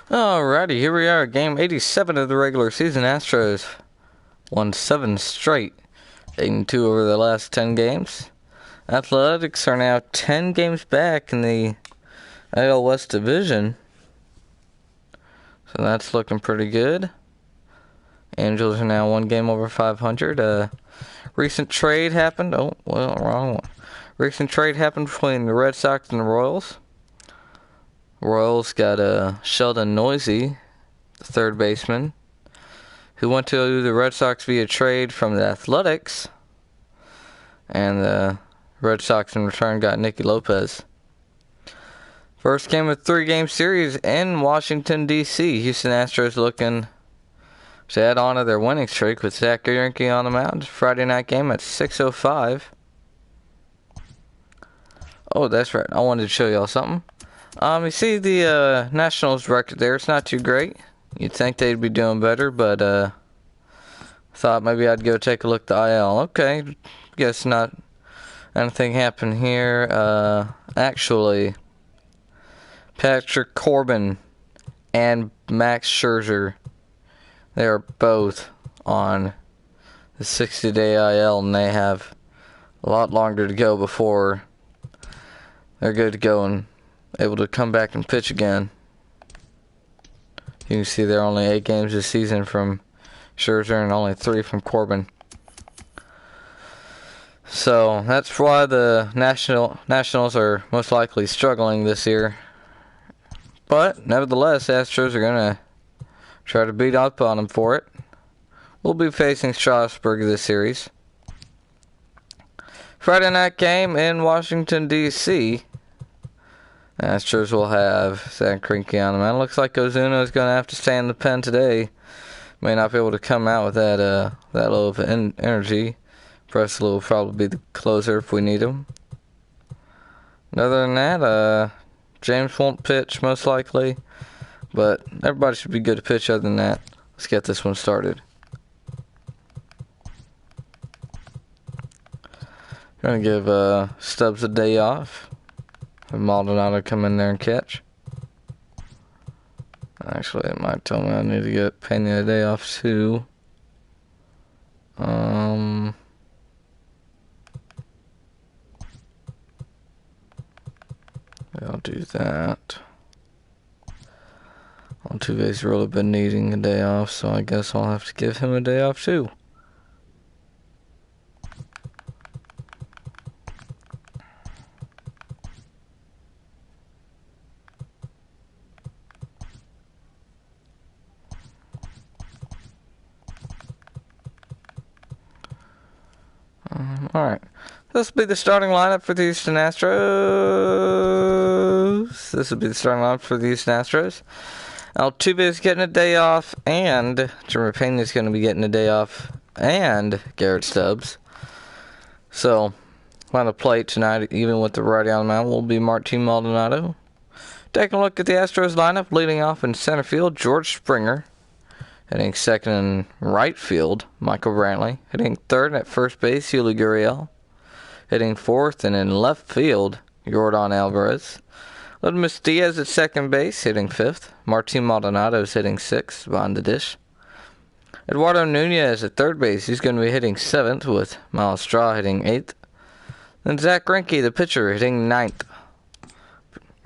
Alrighty, here we are, game 87 of the regular season. Astros won 7 straight, 8-2 over the last 10 games. Athletics are now 10 games back in the AL West division, so that's looking pretty good. Angels are now 1 game over 500. Recent trade happened. Oh, well, wrong one. Recent trade happened between the Red Sox and the Royals. Royals got Sheldon Noisy, the third baseman, who went to the Red Sox via trade from the Athletics, and the Red Sox in return got Nicky Lopez. First game of a 3-game series in Washington, D.C. Houston Astros looking to add on to their winning streak with Zach Greinke on the mound. Friday night game at 6:05. Oh, that's right. I wanted to show y'all something. You see the Nationals record there. It's not too great. You'd think they'd be doing better, but thought maybe I'd go take a look at the IL. Okay, guess not. Anything happened here. Actually, Patrick Corbin and Max Scherzer, they are both on the 60-day IL, and they have a lot longer to go before they're good to go and able to come back and pitch again. You can see there are only 8 games this season from Scherzer and only 3 from Corbin. So that's why the Nationals are most likely struggling this year. But nevertheless, Astros are going to try to beat up on them for it. We'll be facing Strasburg this series. Friday night game in Washington, D.C. Astros will have Zach Greinke on the mound. Looks like Ozuna is going to have to stay in the pen today. May not be able to come out with that low of energy. Presley will probably be the closer if we need him. Other than that, James won't pitch most likely, but everybody should be good to pitch other than that. Let's get this one started. Going to give Stubbs a day off. Have Maldonado come in there and catch. Actually, it might tell me I need to get Pena a day off too. I'll do that. Altuve's really been needing a day off, so I guess I'll have to give him a day off too. Alright. This will be the starting lineup for the Houston Astros. Altuve is getting a day off, and Jimmy Pena is going to be getting a day off, and Garrett Stubbs. So, on the plate tonight, even with the righty on the mound, will be Martin Maldonado. Taking a look at the Astros lineup, leading off in center field, George Springer. Hitting second in right field, Michael Brantley. Hitting third at first base, Yuli Gurriel. Hitting fourth and in left field, Yordan Alvarez. Ledmus Diaz at second base, hitting fifth. Martin Maldonado is hitting sixth behind the dish. Eduardo Nunez at third base, he's going to be hitting seventh with Miles Straw hitting eighth. Then Zach Greinke, the pitcher, hitting ninth.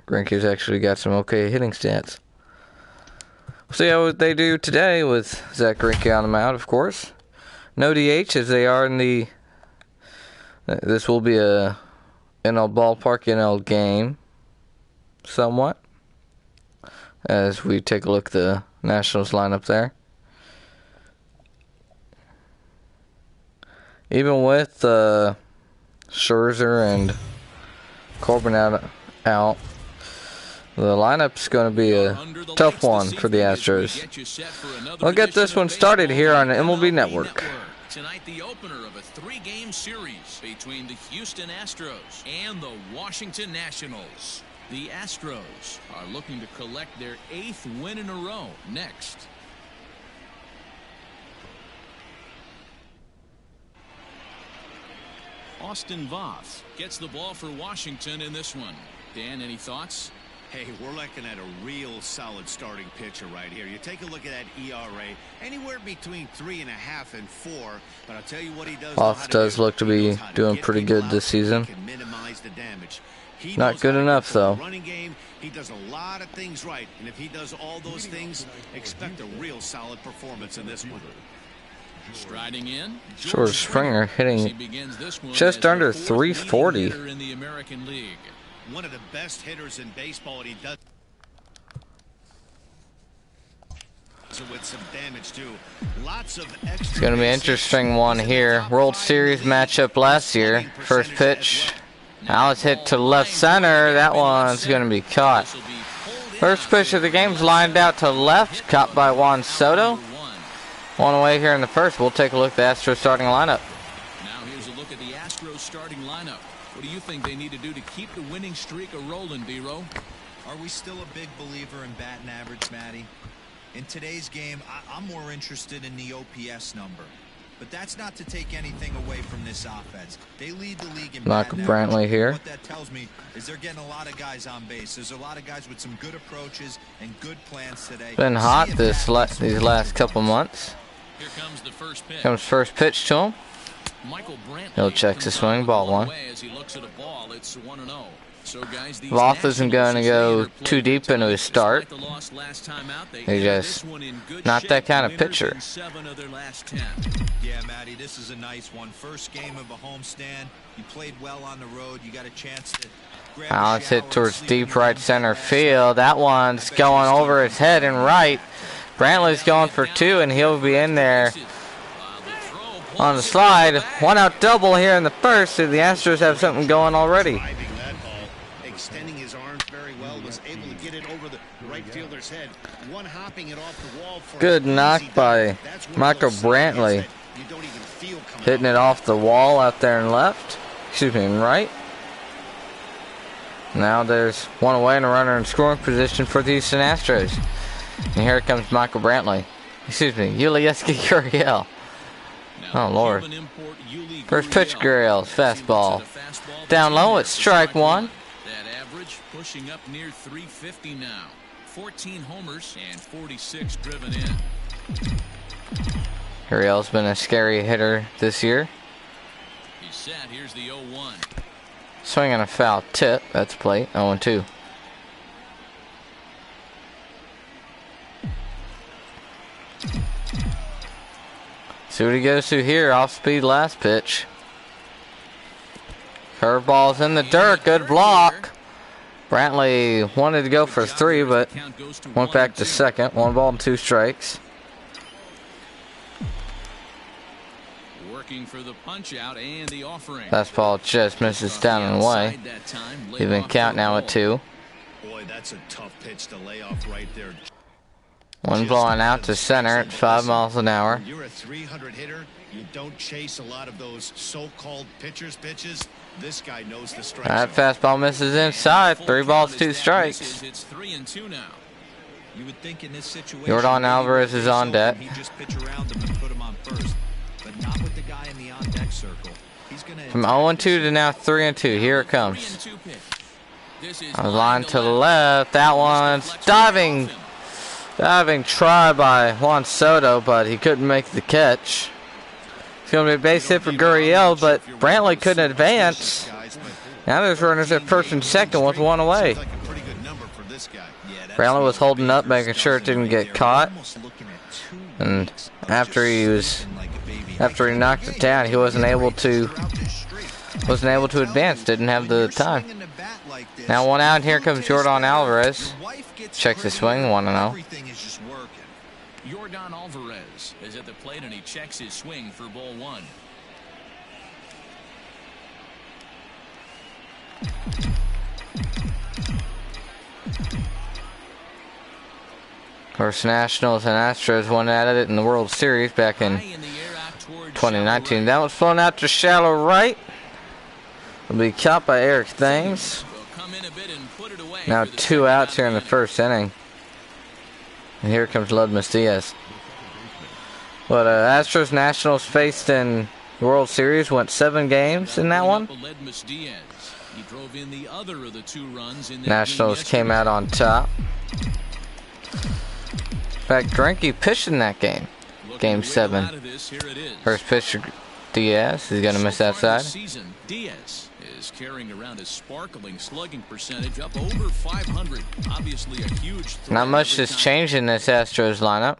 Greinke's actually got some okay hitting stats. We'll see how they do today with Zach Greinke on the mound, of course. No DH as they are in the... This will be a NL Ballpark NL game, somewhat, as we take a look at the Nationals lineup there. Even with Scherzer and Corbin out, the lineup's going to be a tough one for the Astros. We'll get this one started here on the MLB Network. Tonight, the opener of a 3-game series between the Houston Astros and the Washington Nationals. The Astros are looking to collect their 8th win in a row next. Austin Voth gets the ball for Washington in this one. Dan, any thoughts? Hey, we're looking at a real solid starting pitcher right here. You take a look at that ERA, anywhere between 3.5 and 4. But I'll tell you what he does. Off does look to be doing pretty good this season. Not good enough though. Running game, he does a lot of things right, and if he does all those things, expect a real solid performance in this one. Striding in, George Springer hitting just under 340. In the American League. One of the best hitters in baseball, and he does with some damage too. Lots of extra. It's going to be an interesting one here. World Series matchup last year. First pitch. Now it's hit to left center. That one's going to be caught. First pitch of the game's lined out to left. Caught by Juan Soto. One away here in the first. We'll take a look at the Astros starting lineup. Now here's a look at the Astros starting lineup. What do you think they need to do to keep the winning streak a-rolling, B-Row? Are we still a big believer in batting average, Matty? In today's game, I'm more interested in the OPS number. But that's not to take anything away from this offense. They lead the league in Michael batting Brantley average. here. What that tells me is they're getting a lot of guys on base. There's a lot of guys with some good approaches and good plans today. Been hot these last couple months. Here comes the first pitch. Comes first pitch to him. Michael Brantley He'll check the swing, ball one. as he looks at a ball. It's 1-0. So guys, these Voth isn't going to Nationals go too deep into his start. despite the loss last time out, they He's have just this one in good not shape. that kind of Winners pitcher. in 7 of their last 10. Yeah, Matty, this is a nice one. First game of a homestand. You played well on the road. You got a chance to grab Now a it's shower hit and towards sleep deep in your right own center bed. field. That one's going over his head and right. Brantley's going for 2, and he'll be in there on the slide. One out double here in the first. So the Astros have something going already. Driving that ball, extending his arms very well, was able to get it over the right fielder's head. One hopping it off the wall for Good knock by Michael Brantley. Hitting it off the wall out there in left. Excuse me, in right. Now there's one away and a runner in scoring position for the Houston Astros. And here comes Michael Brantley. Excuse me, Yulieski Gurriel. Oh, Lord. First pitch, Gurriel's fastball. Down low, it's strike one. That average pushing up near 350 now. 14 homers and 46 driven in. Gurriel's been a scary hitter this year. He's set. Here's the 0-1. Swinging a foul tip. That's plate. 0-2. See what he goes to here. Off speed last pitch. Curveball's in the dirt. Good block. Brantley wanted to go for 3, but went back to second. 1 ball and 2 strikes. Working for the punch out and the offering. Fastball just misses down and away. Even count now at 2. Boy, that's a tough pitch to lay off right there. One blowing out to center at 5 miles an hour. When you're a 300 hitter, you don't chase a lot of those so-called pitchers' pitches. This guy knows the strike That zone. fastball misses inside. 3 balls, 2 strikes. It's 3-2 now. You would think in this situation, Jordan Alvarez is on deck. He just pitch around him and put him on first, but not with the guy in the on-deck circle. He's gonna From 0-2 to now 3-2. Here it comes. 3-2 pitch. This is A line to the left. That one's diving try by Juan Soto, but he couldn't make the catch. It's going to be a base hit for Gurriel, but Brantley couldn't advance. Now there's runners at first and second with 1 away. Brantley was holding up, making sure it didn't get caught. And after he knocked it down, he wasn't able to advance. Didn't have the time. Now 1 out, and here comes Jordan Alvarez. Checks his swing, 1-0. Jordan Alvarez is at the plate and he checks his swing for ball 1. Of course, Nationals and Astros went at it in the World Series back in 2019. That was flown out to shallow right. Will be caught by Eric Thames. Now 2 outs here in the first inning. And here comes Ludmus Diaz. But Astros Nationals faced in the World Series went 7 games in that one. He drove in the other of the 2 runs in that Nationals came out on top. In fact, Greinke pitched in that game. Game 7. First pitch to Diaz. He's going to miss that side. Diaz is carrying around his sparkling slugging percentage up over 500. Obviously a huge threat. Not much has changed in this Astros lineup.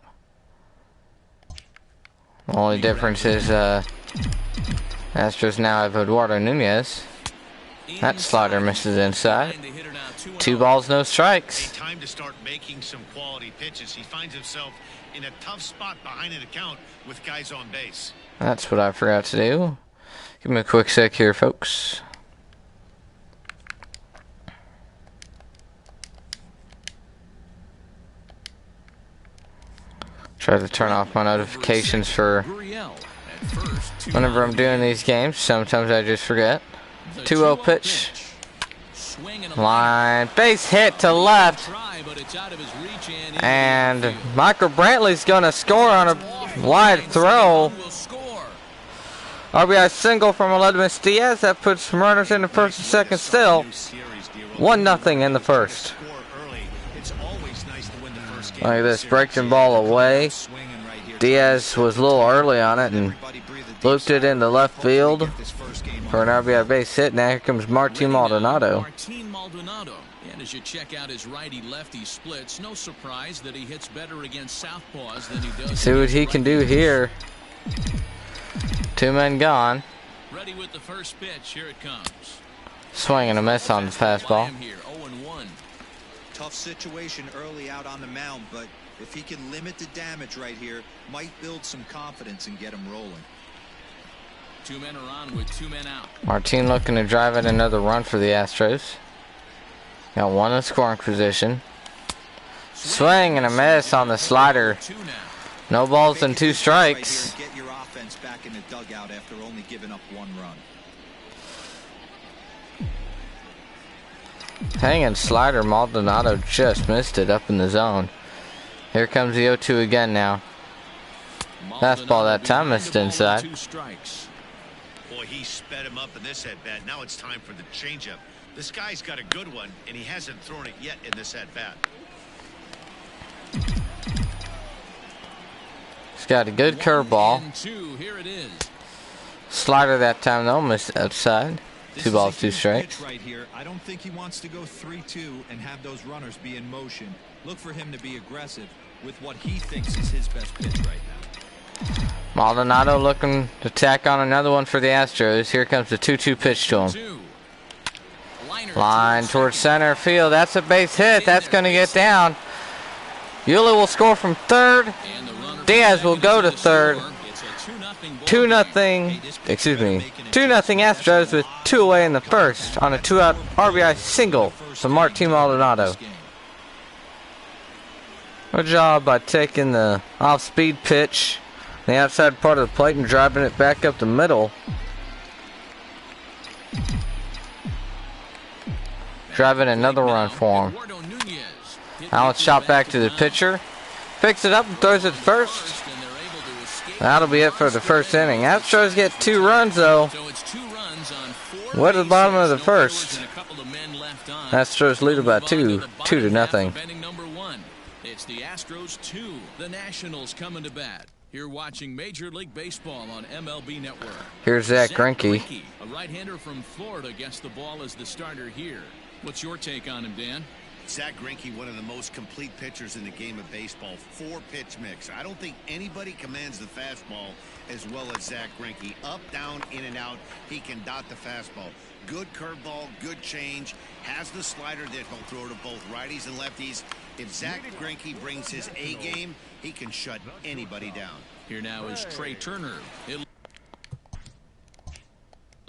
The only difference is Astros now have Eduardo Nunez. That slider misses inside. 2 balls, no strikes. Time to start making some quality pitches. He finds himself in a tough spot behind an account with guys on base. That's what I forgot to do. Give me a quick sec here, folks. Try to turn off my notifications for whenever I'm doing these games. Sometimes I just forget. 2-0 pitch. Line. Base hit to left. And Michael Brantley's going to score on a wide throw. RBI single from Aledmus Diaz. That puts runners in the first and second still. 1-0 in the first. Look at this, breaking ball away. Diaz was a little early on it and looped it into left field for an RBI base hit. Now here comes Martin Maldonado. And as you check out his righty-lefty splits, no surprise that he hits better against southpaws than he does. See what he can do here. 2 men gone. Ready with the first pitch. Here it comes. Swing and a miss on the fastball. Tough situation early out on the mound, but if he can limit the damage right here, might build some confidence and get him rolling. 2 men are on with 2 men out. Martin looking to drive in another run for the Astros. Got 1 in scoring position. Swing and a miss on the slider. No balls and 2 strikes. Get your offense back in the dugout after only giving up 1 run. Hanging slider, Maldonado just missed it up in the zone. Here comes the 0-2 again now. Fastball that time missed inside. Boy, he sped him up in this at-bat. Now it's time for the changeup. This guy's got a good one, and he hasn't thrown it yet in this at-bat. He's got a good curveball. Slider that time though, missed outside. 2 balls, 2 strikes. Right here. I don't think he wants to go 3-2 and have those runners be in motion. Look for him to be aggressive with what he thinks is his best pitch right now. Maldonado looking to tack on another one for the Astros. Here comes the 2-2 pitch to him. Line towards center field. That's a base hit. That's going to get down. Euler will score from third. Diaz will go to third. 2-0. Excuse me. 2-0 Astros with 2 away in the first on a 2-out RBI single from Martin Maldonado. Good job by taking the off-speed pitch, the outside part of the plate, and driving it back up the middle. Driving another run for him. Now shot back to the pitcher. Picks it up and throws it first. That'll be it for the first inning. Astros get 2 runs though. We're at the bottom of the first. Astros lead about 2-0. It's the Astros 2. The Nationals coming to bat. You're watching Major League Baseball on MLB Network. Here's Zach Greinke. A right-hander from Florida gets the ball as the starter here. What's your take on him, Dan? Zach Greinke, one of the most complete pitchers in the game of baseball. 4-pitch mix. I don't think anybody commands the fastball as well as Zach Greinke. Up, down, in and out. He can dot the fastball. Good curveball, good change. Has the slider that he'll throw to both righties and lefties. If Zach Greinke brings his A game, he can shut anybody down. Here now is Trey Turner. He'll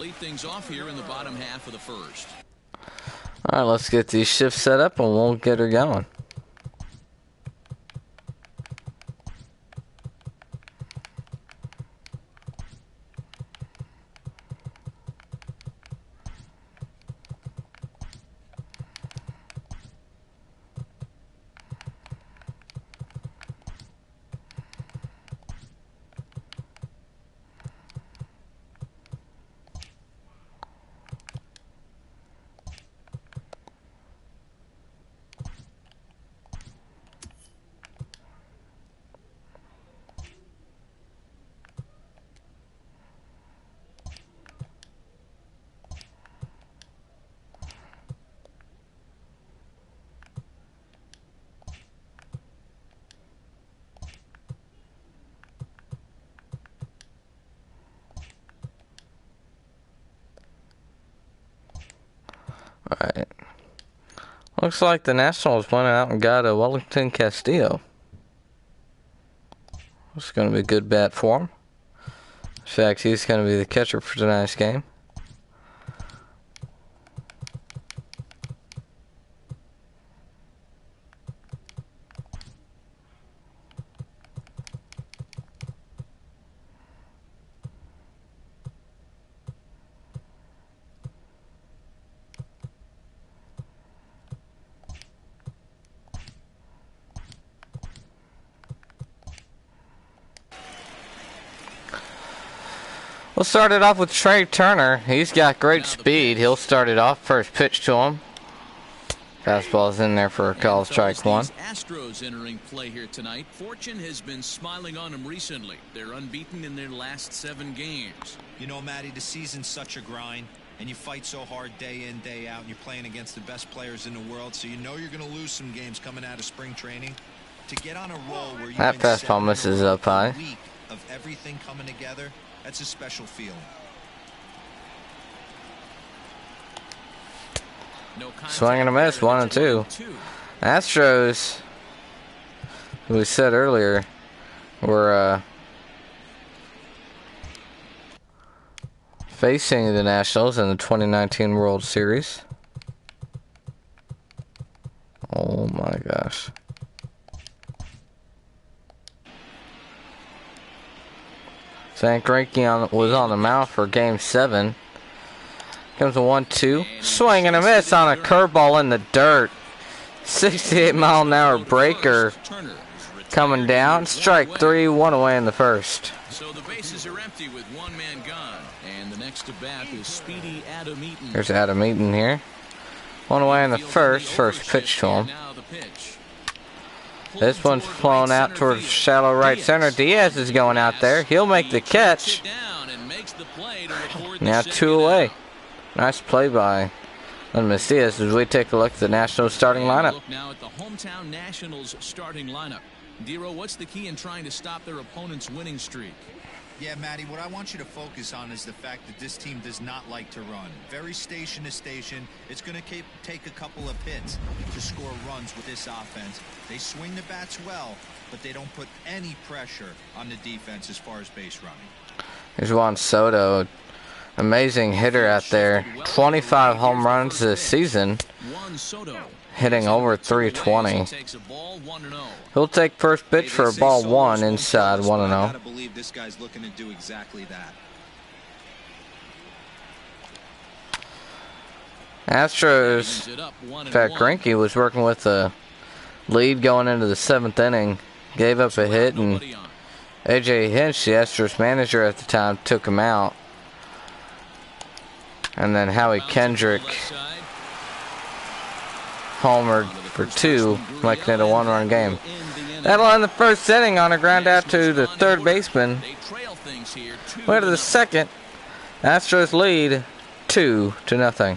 lead things off here in the bottom half of the first. All right, let's get these shifts set up and we'll get her going. Looks like the Nationals went out and got a Wellington Castillo. It's going to be a good bat for him. In fact, he's going to be the catcher for tonight's game. We'll start it off with Trey Turner. He's got great speed. He'll start it off. First pitch to him. Fastball's in there for a call, strike one. Astros entering play here tonight. Fortune has been smiling on them recently. They're unbeaten in their last 7 games. You know, Matty, the season's such a grind, and you fight so hard day in, day out, and you're playing against the best players in the world, so you know you're going to lose some games coming out of spring training. To get on a roll where you that fastball misses up high. Week of everything coming together, that's a special feeling. Swing and a miss, 1-2. Astros, who we said earlier, were facing the Nationals in the 2019 World Series. Oh my gosh. Zach Greinke was on the mound for Game 7. Comes a 1-2. Swing and a miss on a curveball in the dirt. 68-mile-an-hour breaker coming down. Strike 3, 1 away in the first. So the bases are empty with 1 man gone. And the next to bat is speedy Adam Eaton. There's Adam Eaton here. 1 away in the first. First pitch to him. This one's flown out towards shallow right center. Diaz is going out there. He'll make the catch. Now 2 away. Nice play by Diaz as we take a look at the Nationals starting lineup. Look now at the hometown Nationals starting lineup. Dero, what's the key in trying to stop their opponent's winning streak? Yeah, Matty, what I want you to focus on is the fact that this team does not like to run. Very station to station. It's going to take a couple of hits to score runs with this offense. They swing the bats well, but they don't put any pressure on the defense as far as base running. Here's Juan Soto. Amazing hitter out there. 25 home runs this season. Hitting over 320. He'll take first pitch for a ball 1 inside 1-0. I gotta believe this guy's looking to do exactly that. Astros, in fact, Greinke was working with a lead going into the 7th inning. Gave up a hit, and A.J. Hinch, the Astros manager at the time, took him out. And then Howie Kendrick homered for 2, making it a 1-run game. That'll end the first inning on a ground out to the third baseman. Way to the second. Astros lead 2-0.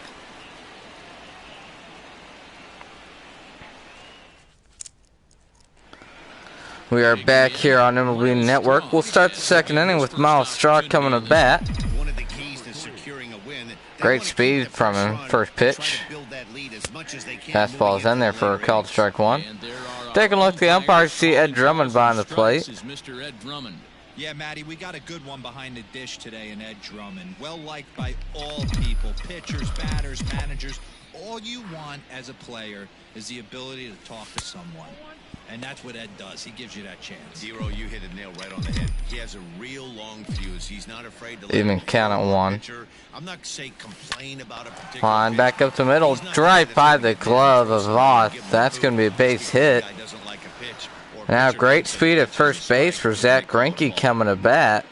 We are back here on MLB Network. We'll start the second inning with Miles Straw coming to bat. Great speed from him. First pitch. Fastball's in there for a called strike 1. Taking a look at the umpires, see Ed Drummond behind the plate. Yeah, Matty, we got a good one behind the dish today in Ed Drummond. Well liked by all people, pitchers, batters, managers. All you want as a player is the ability to talk to someone. And that's what Ed does. He gives you that chance. Zero, you hit a nail right on the head. He has a real long fuse. He's not afraid to even count at 1. I'm not saying complain about a particular Line back up the middle, right by the glove of Voth. That's going to be a base hit. Now great speed at first base for Zach Greinke coming to bat.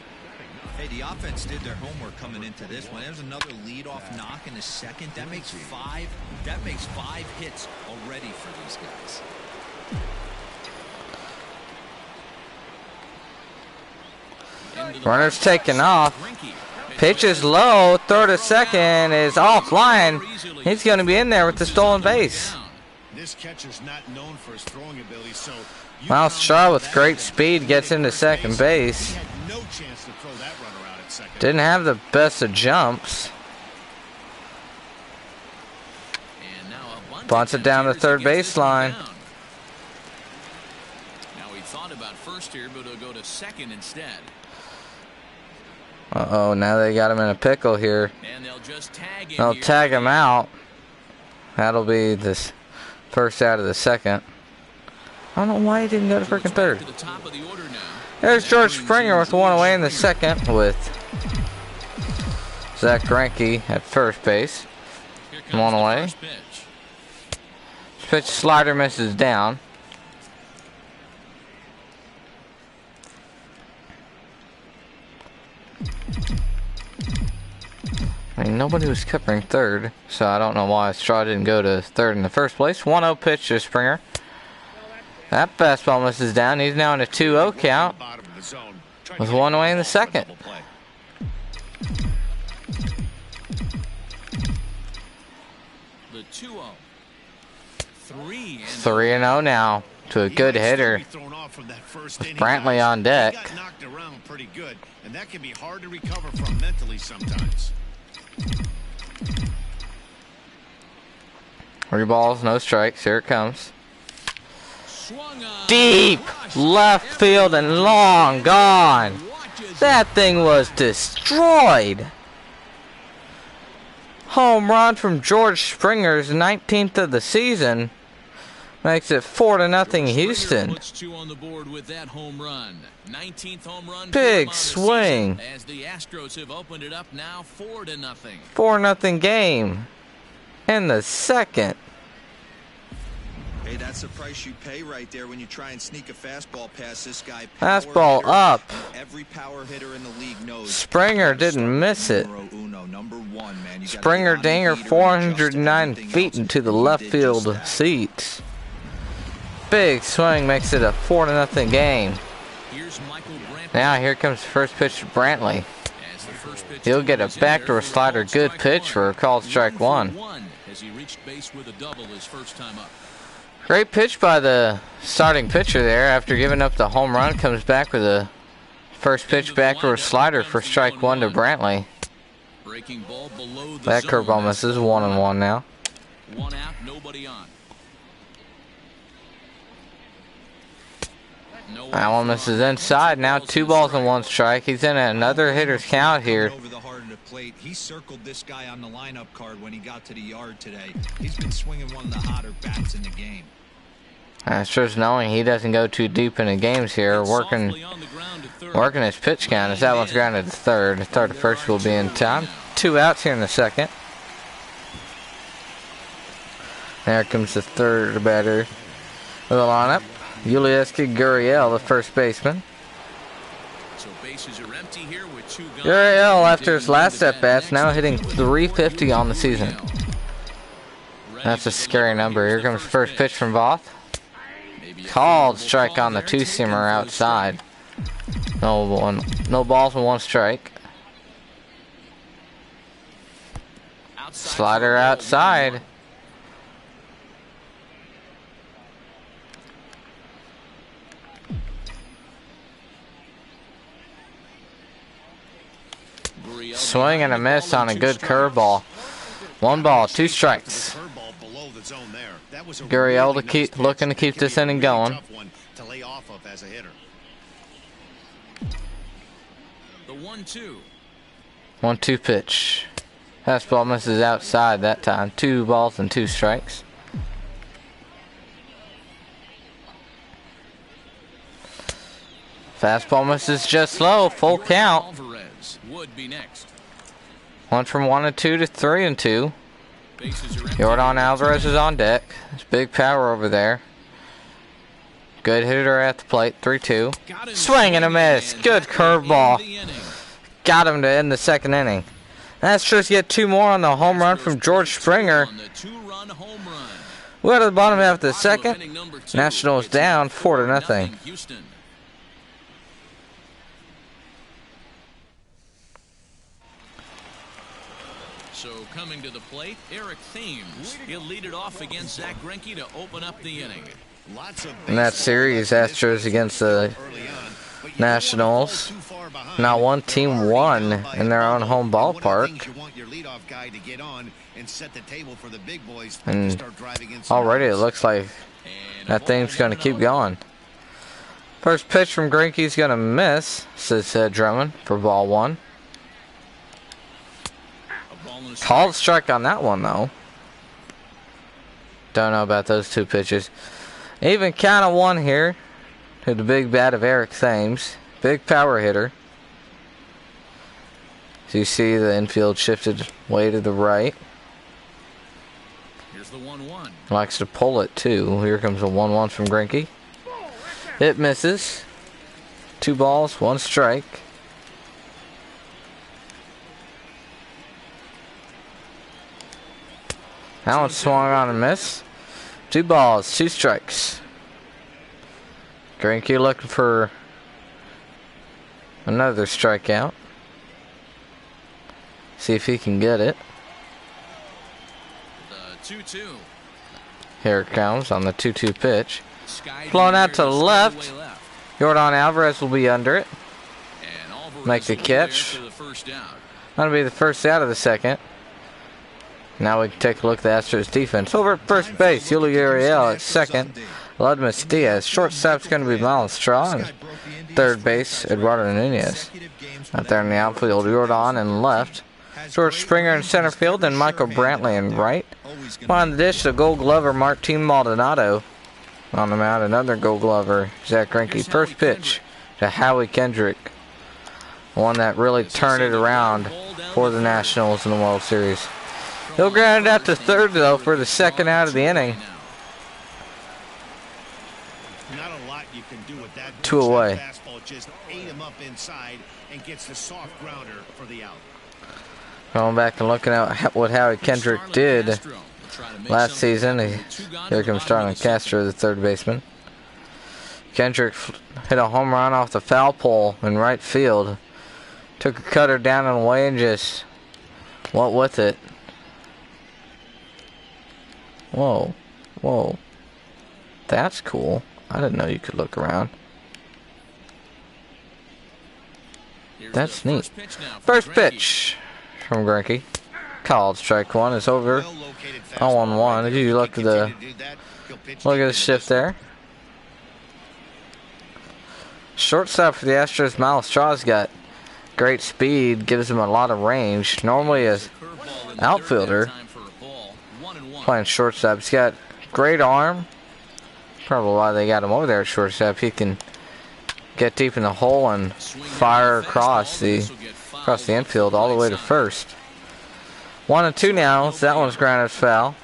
Hey, the offense did their homework coming into this one. There's another leadoff knock in the second. That makes 5. That makes 5 hits already for these guys. Runner's taken off. Pitch is low. Throw to second is offline. He's going to be in there with the stolen base. This catcher's not known for his throwing ability, so Miles Straw with great speed gets into second base. no chance to throw that runner out at second. Didn't have the best of jumps. Bunts it down the third baseline. Now he thought about first here, but he'll go to second instead. Uh-oh, now they got him in a pickle here. And they'll just tag him. They'll tag him out. That'll be this first out of the second. I don't know why he didn't go to freaking third. There's George Springer with one away in the second with Zach Greinke at first base. One away. Pitch slider misses down. I mean, nobody was covering third, so I don't know why Straw didn't go to third in the first place. 1-0 pitch to Springer. That fastball misses down. He's now in a 2-0 count with one away in the second. The 2-0. 3-0 now to a good hitter with Brantley on deck. He got knocked around pretty good, and that can be hard to recover from mentally sometimes. 3 balls, no strikes. Here it comes. Deep left field and long gone. That thing was destroyed. Home run from George Springer's 19th of the season. Makes it 4-0 Houston. Puts 2 on the board with that home run. 19th home run. Big swing. As the Astros have opened it up now 4-0. 4-0 game in the second. Hey, that's the price you pay right there when you try and sneak a fastball past this guy. Fastball up. Every power hitter in the league knows. Springer didn't miss it. Springer dinger 409 feet into the left field seats. Big swing makes it a 4-0 game. Now here comes the first pitch to Brantley. He'll get a backdoor slider. Good pitch for a called strike one. Great pitch by the starting pitcher there. After giving up the home run, comes back with a first pitch backdoor slider for strike one to Brantley. That curveball misses. 1-1 now. 1 out, nobody on. That one misses inside. Now 2 balls and 1 strike. He's in another hitter's count here. He circled this guy on the lineup card when he got to the yard today. He's been swinging one of the hotter bats in the game. Astros knowing he doesn't go too deep in the games here, working his pitch count as that one's grounded to third. Third to first will be in time. 2 outs here in the second. There comes the third batter of the lineup. Yulieski Gurriel, the first baseman. Gurriel, after his last at-bats, now hitting .350 on the season. That's a scary number. Here comes first pitch from Voth. Called strike on the 2-seamer outside. No balls and 1 strike. Slider outside. Swing and a miss on a good curveball. 1 ball, 2 strikes. Gurriel looking to keep this inning going. The 1-2. 1-2 pitch. Fastball misses outside that time. 2 balls and 2 strikes. Fastball misses just low. Full count. Would be next. 1 from 1-2 to 3-2. Yordan Alvarez is on deck. There's big power over there. Good hitter at the plate. 3-2. Swing and a miss. Good curveball. Got him to end the second inning. Astros get 2 more on the home run from George Springer. We're to the bottom half of the second. Nationals down 4-0. So coming to the plate, Eric Thames. He'll lead it off against Zach Greinke to open up the inning. In that series, Astros against the Nationals. Not one team won in their own home ballpark. leadoff guy to get on and set the table for the big boys And to start driving in some already it runs. looks like that thing's going to keep going. First pitch from Greinke's going to miss, says Drummond for ball 1. Called strike on that one, though. Don't know about those 2 pitches. Even count of 1 here to the big bat of Eric Thames. Big power hitter. So you see the infield shifted way to the right. Here's the 1-1. Likes to pull it, too. Here comes a 1-1 from Greinke. It misses. 2 balls, 1 strike. That one swung on a miss. 2 balls, 2 strikes. Greinke looking for another strikeout. See if he can get it. The 2-2. Here it comes on the 2-2 pitch. Flown out to the left. Jordan Alvarez will be under it. Make the catch. That'll be the first out of the second. Now we can take a look at the Astros defense. Over at first base, Yuli Gurriel at second. Ludmus Diaz. Shortstop's going to be Miles Straw. And third base, Eduardo Nunez. Out there in the outfield, Jordan in left. George Springer in center field, and Michael Brantley in right. Behind the dish, the Gold Glover Martin Maldonado on the mound. Another Gold Glover, Zach Greinke. First pitch to Howie Kendrick. One that really turned it around for the Nationals in the World Series. He'll ground it out to third, though, for the second out of the inning. Not a lot you can do with that. 2 away. Fastball just ate him up inside and gets the soft grounder for the out. Going back and looking at what Howie Kendrick did last season. Here comes Starlin Castro, the third baseman. Kendrick hit a home run off the foul pole in right field. Took a cutter down and away and just went with it. Whoa. Whoa. That's cool. I didn't know you could look around. That's neat. First pitch from Greinke. Called strike 1 is over. 0-1. If you look at the shift there. Shortstop for the Astros, Miles Straw's got great speed, gives him a lot of range. Normally as outfielder, playing shortstop, he's got great arm. Probably why they got him over there at shortstop. He can get deep in the hole and fire across the infield all the way to first. 1-2 now. So that one's grounded foul.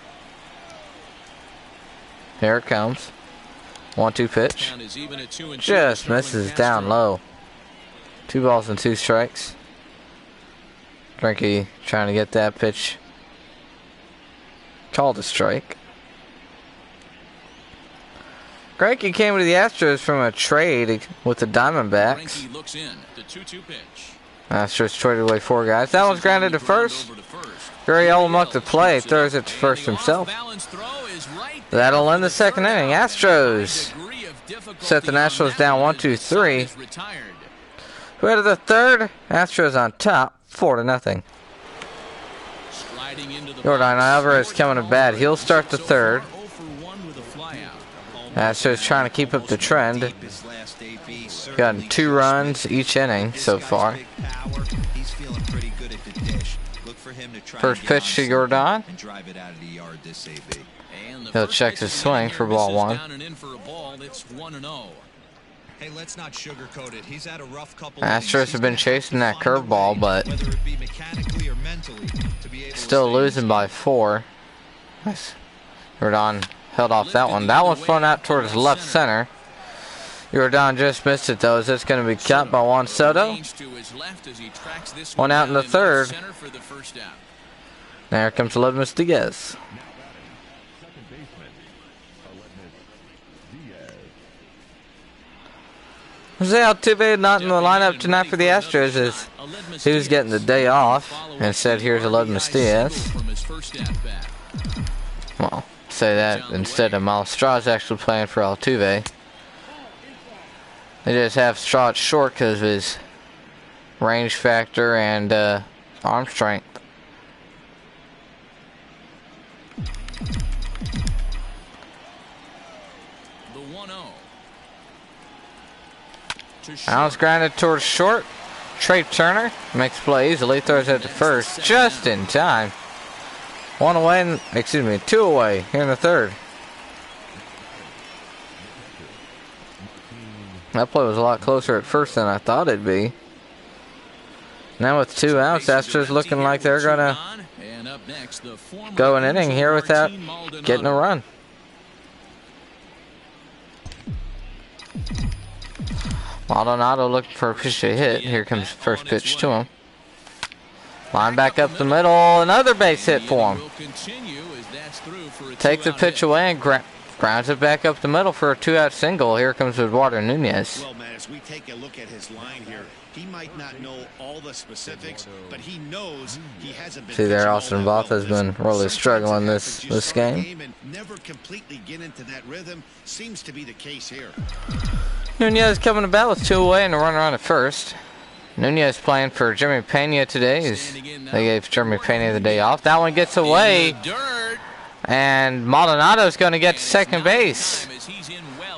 Here it comes. 1-2 pitch. Just misses down low. 2 balls and 2 strikes. Greinke trying to get that pitch called a strike. Greinke came to the Astros from a trade with the Diamondbacks. Astros traded away 4 guys. That one's grounded to first. Gurriel will up the play. Throws it to first himself. That'll end the second inning. Astros set the Nationals down 1-2-3. Who had the third? Astros on top, 4-0. Jordan Alvarez coming to bat. He'll start the third. Astros trying to keep up the trend. Gotten 2 runs each inning so far. First pitch to Jordan. He'll check his swing for ball 1. Hey, let's not sugarcoat it. He's had a rough couple. Astros have been chasing that curveball, but still losing by 4. Jordan held off that one. That one's flown out towards left center. Jordan just missed it, though, as it's going to be cut by Juan Soto. 1 out in the third. There comes Ludmus Diaz. Jose Altuve not in the lineup tonight for the Astros, as he was getting the day off. Instead, here's Ludmus Diaz. Well, say that instead of Miles Straw's actually playing for Altuve. They just have Straw at short because of his range factor and arm strength. Now it's grounded towards short. Trey Turner makes play easily, throws it to first just in time. 1 away, excuse me, 2 away here in the third. That play was a lot closer at first than I thought it'd be. Now with 2 outs, Astros looking like they're gonna go an inning here without getting a run. Maldonado looking for a pitch to hit. Here comes the first pitch to him. Line back up the middle. Another base hit for him. Take the pitch away and grounds it back up the middle for a 2-out single. Here comes Eduardo Nunez. Well, Matt, as we take a look at his line here, he might not know all the specifics, but he knows he hasn't been. See there, Austin Voth has been really struggling this game. And never completely get into that rhythm seems to be the case here. Nunez coming about with 2 away and a runner on at first. Nunez playing for Jeremy Pena today. They gave Jeremy Pena the day off. That one gets away. And Maldonado's going to get to second base.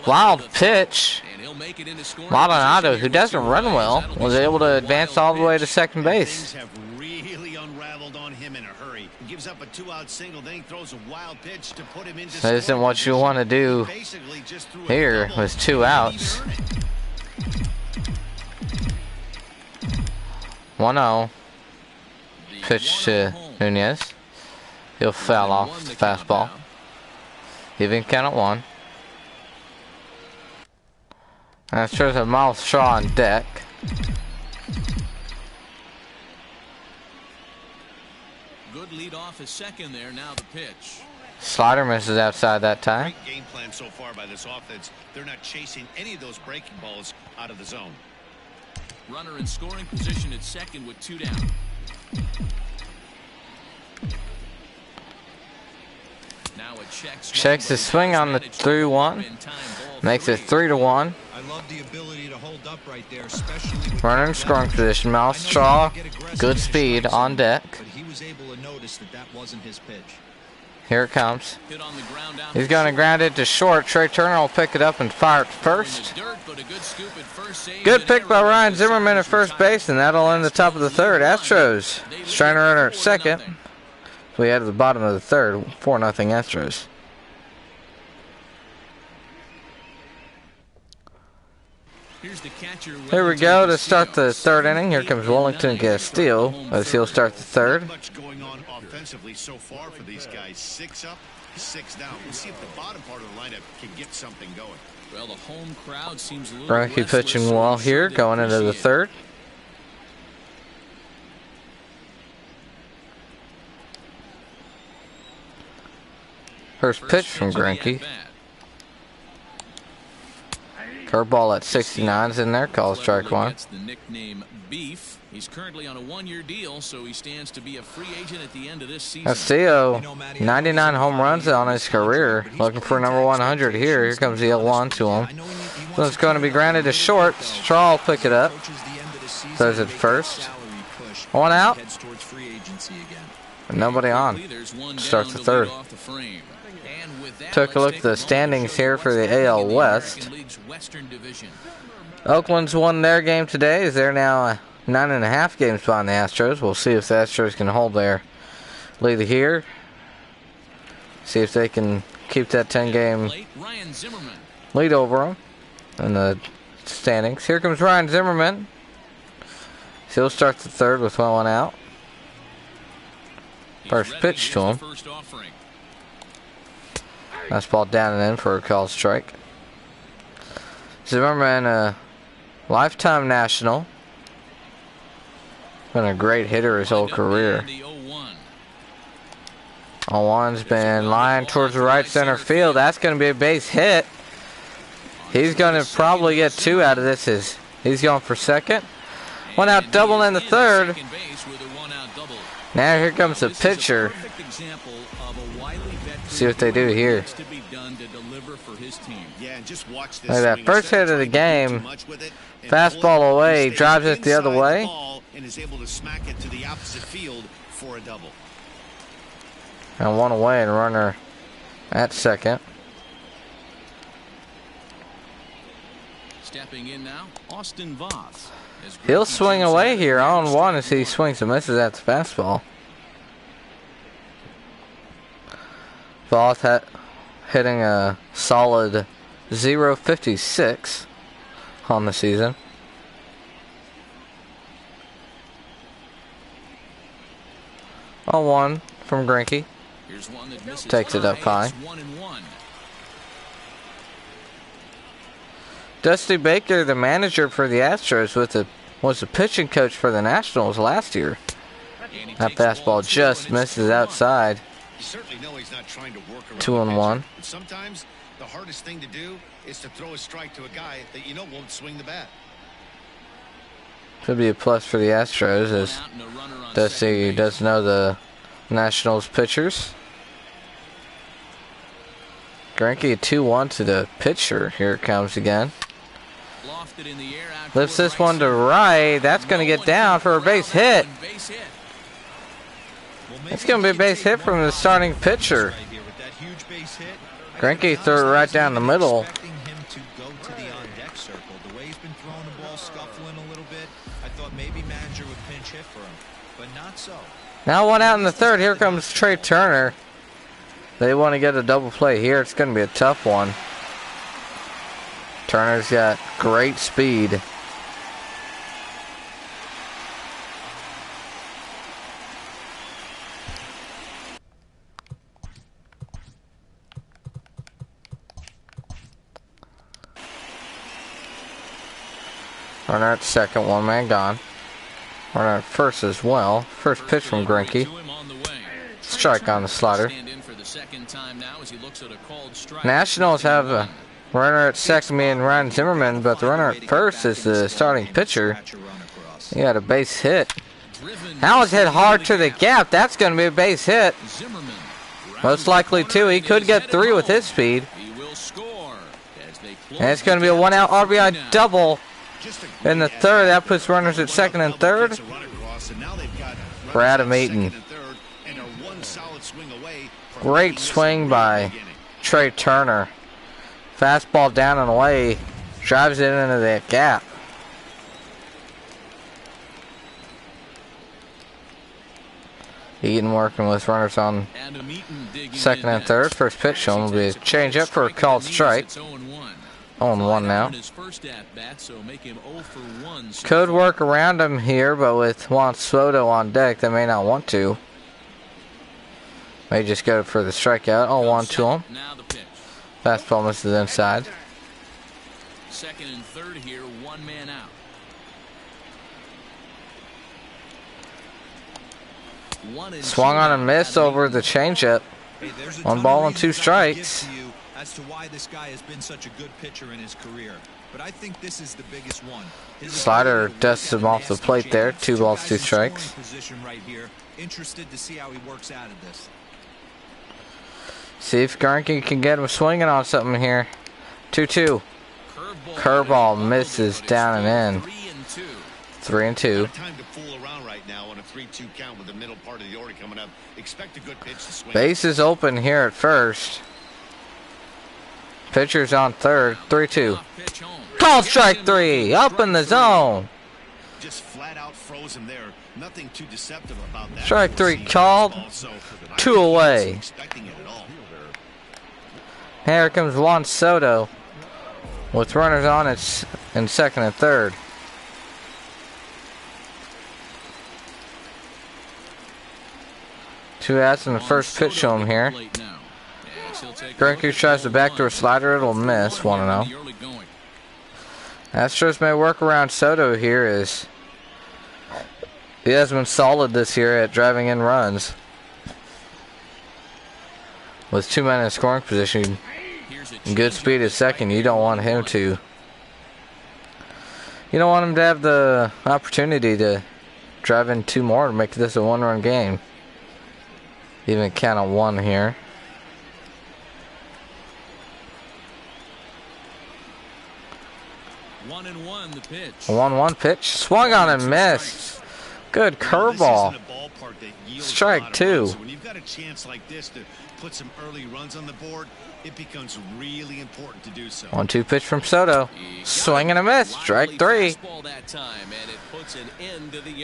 Wild pitch. Maldonado, who doesn't run well, was able to advance all the way to second base. That isn't what you want to do here with 2 outs. 1-0. Pitch to Nunez. He'll foul off the fastball. Even count at 1. Astros have Miles Shaw on deck. Good lead off his second there. Now the pitch. Slider misses outside that time. Great game plan so far by this offense. They're not chasing any of those breaking balls out of the zone. Runner in scoring position at second with 2 down. Now it checks the swing on the 3-1. Makes it 3-1. I love the ability to hold up right there, especially runner in scoring position. Miles Shaw, good speed on deck. But he was able to notice that wasn't his pitch. Here it comes. He's going to ground it to short. Trey Turner will pick it up and fire it first. Good pick by Ryan Zimmerman at first base, and that'll end the top of the third. Astros trying to runner at second. We head to the bottom of the third. 4-0 Astros. Here we go to start the third inning. Here comes Wellington Castillo as he'll start the third. Much going on offensively so far for these guys. 6 up, 6 down. We'll see if the bottom part of the lineup can get something going. Well, the home crowd seems a little Frankie pitching well here, going into the third. First pitch from Greinke. Curveball at 69 is in there. Call strike 1. The nickname Beef. He's currently on a 1-year deal, so he stands to be a free agent at the end of this season. Castillo, 99 home runs on his career. Looking for number 100 here. Here comes the 0-1 to him. So it's going to be grounded to short. Straw will pick it up. Throws it first. 1 out. And nobody on. Starts the third. Took a look at the standings here for the AL West. Oakland's won their game today. They're now 9.5 games behind the Astros. We'll see if the Astros can hold their lead here. See if they can keep that 10-game lead over them in the standings. Here comes Ryan Zimmerman. He'll start the third with 1 out. First pitch to him. Nice ball down and in for a call strike. Zimmerman, a lifetime national. Been a great hitter his whole career. 0-1's been lying towards the right center field. That's going to be a base hit. He's going to probably get 2 out of this. He's going for second. 1 out double in the third. Now here comes the pitcher. See what they do here. Look at that first hit of the game. Fastball away, drives it the other way. And 1 away and runner at second. Stepping in now, Austin Voth. He'll swing away here on 1 as he swings and misses at the fastball. Voth hitting a solid .056 on the season. On 1 from Greinke. Takes it up high. Dusty Baker, the manager for the Astros, was the pitching coach for the Nationals last year. That fastball just misses outside. You certainly know he's not trying to work around 2-1. But sometimes the hardest thing to do is to throw a strike to a guy that you know won't swing the bat. Could be a plus for the Astros, as Dusty does know the Nationals pitchers. Greinke 2-1 to the pitcher. Here it comes again. Lifts this one to right. That's going to get down for a base hit. It's going to be a base hit from the starting pitcher. Greinke threw it right down the middle. Now 1 out in the 3rd. Here comes Trey Turner. They want to get a double play here. It's going to be a tough one. Turner's got great speed. Runner at second, 1 man gone. Runner at first as well. First pitch from Greinke. Strike on the slider. Nationals have a runner at second being Ryan Zimmerman, but the runner at first is the starting pitcher. He had a base hit. That was hit hard to the gap. That's going to be a base hit. Most likely 2. He could get 3 with his speed. And it's going to be a 1 out RBI double in the 3rd. That puts runners at second and 3rd. For Adam Eaton. Great swing by Trey Turner. Fastball down and away. Drives it into that gap. Eaton working with runners on second and 3rd. First pitch will be a change up for a called strike. 0-1 now. Could work around him here, but with Juan Soto on deck, they may not want to. May just go for the strikeout. 0-1 to him. Fastball misses inside. Second and 3rd here, 1 man out. Swung on and missed over the changeup. 1 ball and 2 strikes. As to why this guy has been such a good pitcher in his career, but I think this is the biggest one. Slider dusts him off the plate there. 2 balls, 2 strikes. Interested to see how he works out of this. See if Greinke can get him swinging on something here. 2-2. Curveball misses down and in. 3-2. Time to fool around right now on a 3-2 count with the middle part of the order coming up. Expect a good pitch to swing. Base is open here at first. Pitcher's on 3rd. 3-2. Call strike 3. Up in the zone. Just flat out froze him there. Nothing too deceptive about that. Strike 3 called. 2 away. Here comes Juan Soto with runners on in second and 3rd. Two outs in the first pitch to him here. Greinke tries the backdoor slider. It'll miss. 1-0. Astros may work around Soto here, as he has been solid this year at driving in runs. With 2 men in scoring position, good speed at second, you don't want him to. You don't want him to have the opportunity to drive in 2 more to make this a 1-run game. Even count on 1 here. The pitch. 1-1 pitch. Swung on and missed. Good curveball. Strike 2. When you've got got a chance like this to put some early runs on the board, it becomes really important to do so. 1-2 pitch from Soto. Swing and a miss. Strike 3.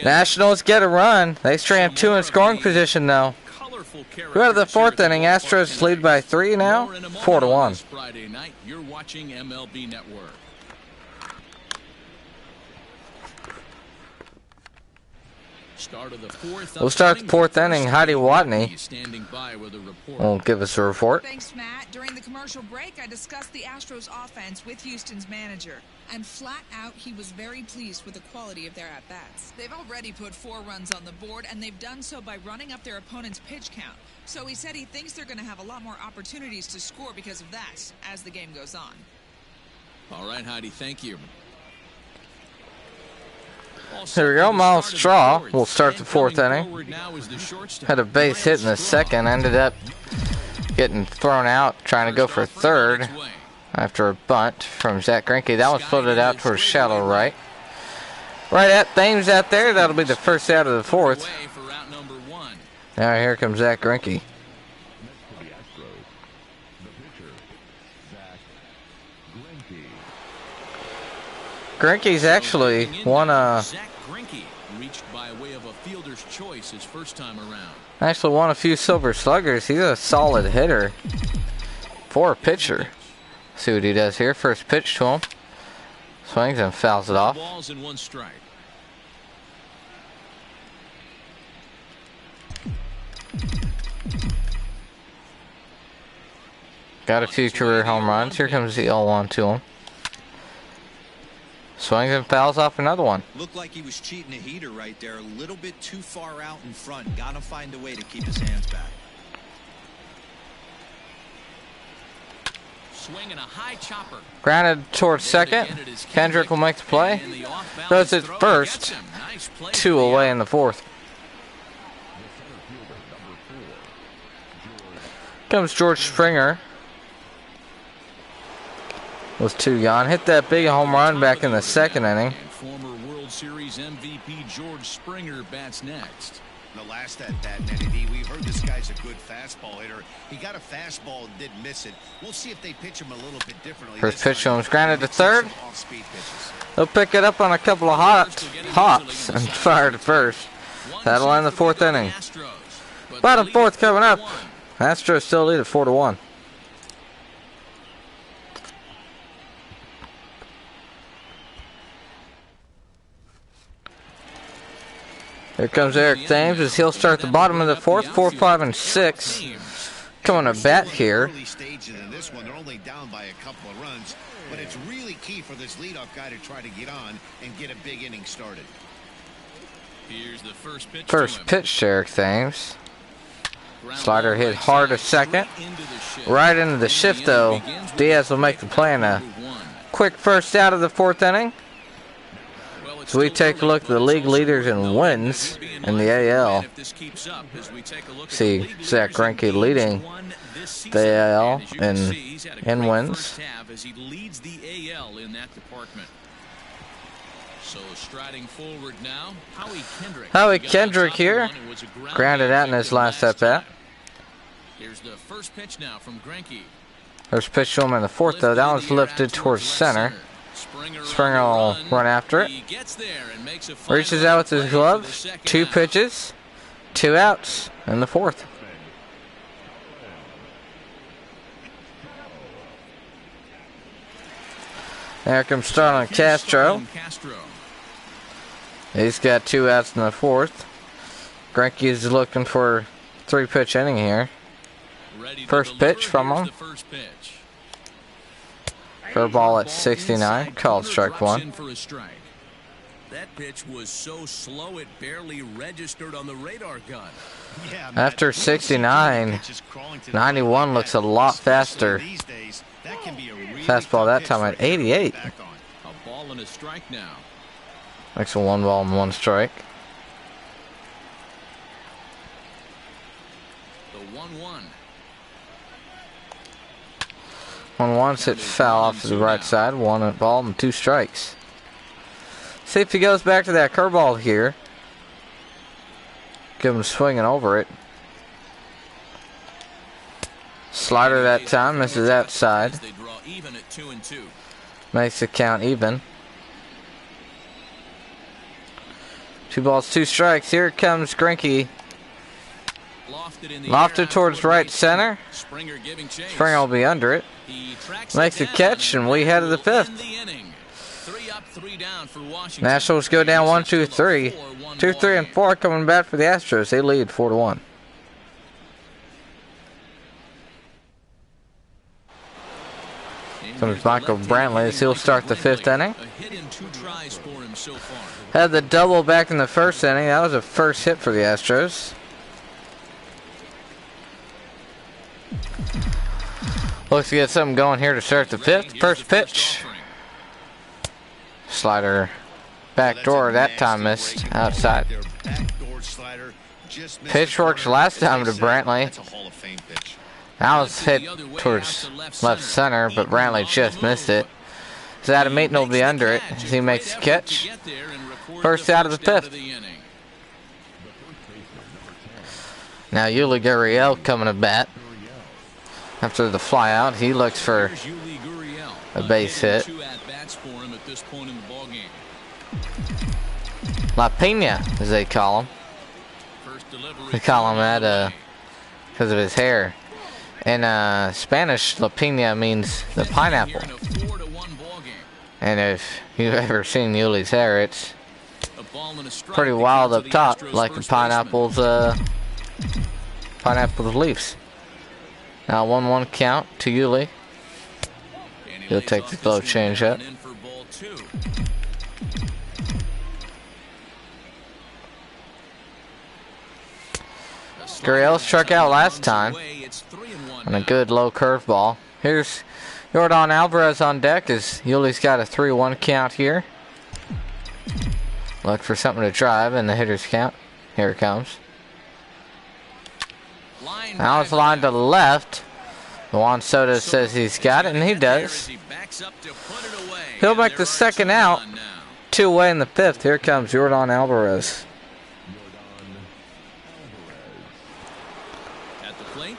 Nationals get a run. They strand 2 in scoring position now. Go to the 4th inning. Astros lead by 3 now. 4-1. Friday night, you're watching MLB Network. We'll start the 4th inning. Heidi Watney will give us a report. Thanks, Matt. During the commercial break, I discussed the Astros offense with Houston's manager. And flat out, he was very pleased with the quality of their at-bats. They've already put 4 runs on the board, and they've done so by running up their opponent's pitch count. So he said he thinks they're going to have a lot more opportunities to score because of that as the game goes on. All right, Heidi, thank you. Here we go. Miles Straw will start the 4th inning. Had a base hit in the 2nd. Ended up getting thrown out trying to go for 3rd after a bunt from Zach Greinke. That was floated out towards shallow right. Right at Thames out there. That'll be the first out of the 4th. Now here comes Zach Greinke. Greinke's actually won a few Silver Sluggers. He's a solid hitter for a pitcher. See what he does here. First pitch to him. Swings and fouls it off. Got a few career home runs. Here comes the 0-1 to him. Swings and fouls off another one. Looked like he was cheating a heater right there. A little bit too far out in front. Got to find a way to keep his hands back. Swinging a high chopper. Grounded towards 2nd. Kendrick will make the play. Throws it first. 2 away in the 4th. Comes George Springer. Was 2 gone. Hit that big home run back in the 2nd inning. Former World Series MVP George Springer bats next. The last at bat, Eddie, we've heard this guy's a good fastball hitter. He got a fastball and did miss it. We'll see if they pitch him a little bit differently. First pitch to him is grounded to 3rd. They'll pick it up on a couple of hops and fire to 1st. That'll end the 4th inning. Bottom 4th coming up. Astros still lead at 4-1. Here comes Eric Thames as he'll start the bottom of the 4th. 4, 5, and 6. Coming to bat here. They're only down by a couple of runs, but it's really key for this leadoff guy to try to get on and get a big inning started. Here's the first pitch. First pitch to Eric Thames. Slider hit hard to 2nd. Right into the shift though. Diaz will make the play in a quick first out of the 4th inning. So we take a look at the league leaders in wins in the AL. See Zach Greinke leading the AL in wins. Howie Kendrick here, grounded out in his last at bat. Here's the first pitch now from Greinke. First pitch to him in the 4th though. That one's lifted towards center. Springer will run after it. Reaches out with his glove. 2 pitches. 2 outs in the 4th. There comes Starlin Castro. He's got 2 outs in the 4th. Greinke is looking for 3-pitch inning here. First pitch from him. Curveball at 69, called strike 1. That pitch was so slow it barely registered on the radar gun. After 69, 91 looks a lot faster. Fastball that time at 88. A ball and a strike now. Makes a 1 ball and 1 strike. The 1-1. 1-1, hit foul off to the right side. 1 ball and 2 strikes. See if he goes back to that curveball here. Give him swinging over it. Slider that time, misses outside. They draw even at 2-2. Makes the count even. 2 balls, 2 strikes. Here comes Greinke. Lofted towards right center. Springer giving chase. Springer will be under it. Makes a catch, and we head to the 5th. 3 up, 3 down for Washington. Nationals go down 1-2-3. 2-3 and 4 coming back for the Astros. They lead 4-1. Comes Michael Brantley as he'll start the 5th inning. A hit in 2 tries for him so far. Had the double back in the 1st inning. That was a first hit for the Astros. Looks to get something going here to start the 5th. First pitch. Slider backdoor, that time missed outside. Pitch works last time to Brantley. That was hit towards left center, but Brantley just missed it. So Adam Eaton will be under it as he makes the catch. First out of the 5th. Now Yuli Gurriel coming to bat. After the fly out, he looks for a base hit. La Pena, as they call him. They call him that because of his hair. In Spanish, La Pena means the pineapple. And if you've ever seen Yuli's hair, it's pretty wild up top, like the pineapple's leaves. Now 1-1 count to Yuli. He'll take the slow change up. Gurriel struck out last time on a good low curveball. Here's Yordan Alvarez on deck as Yuli's got a 3-1 count here. Look for something to drive in the hitter's count. Here it comes. Now it's lined to left. Juan Soto says he's got it, and he does. He'll make the second out. 2 away in the 5th. Here comes Yordan Alvarez.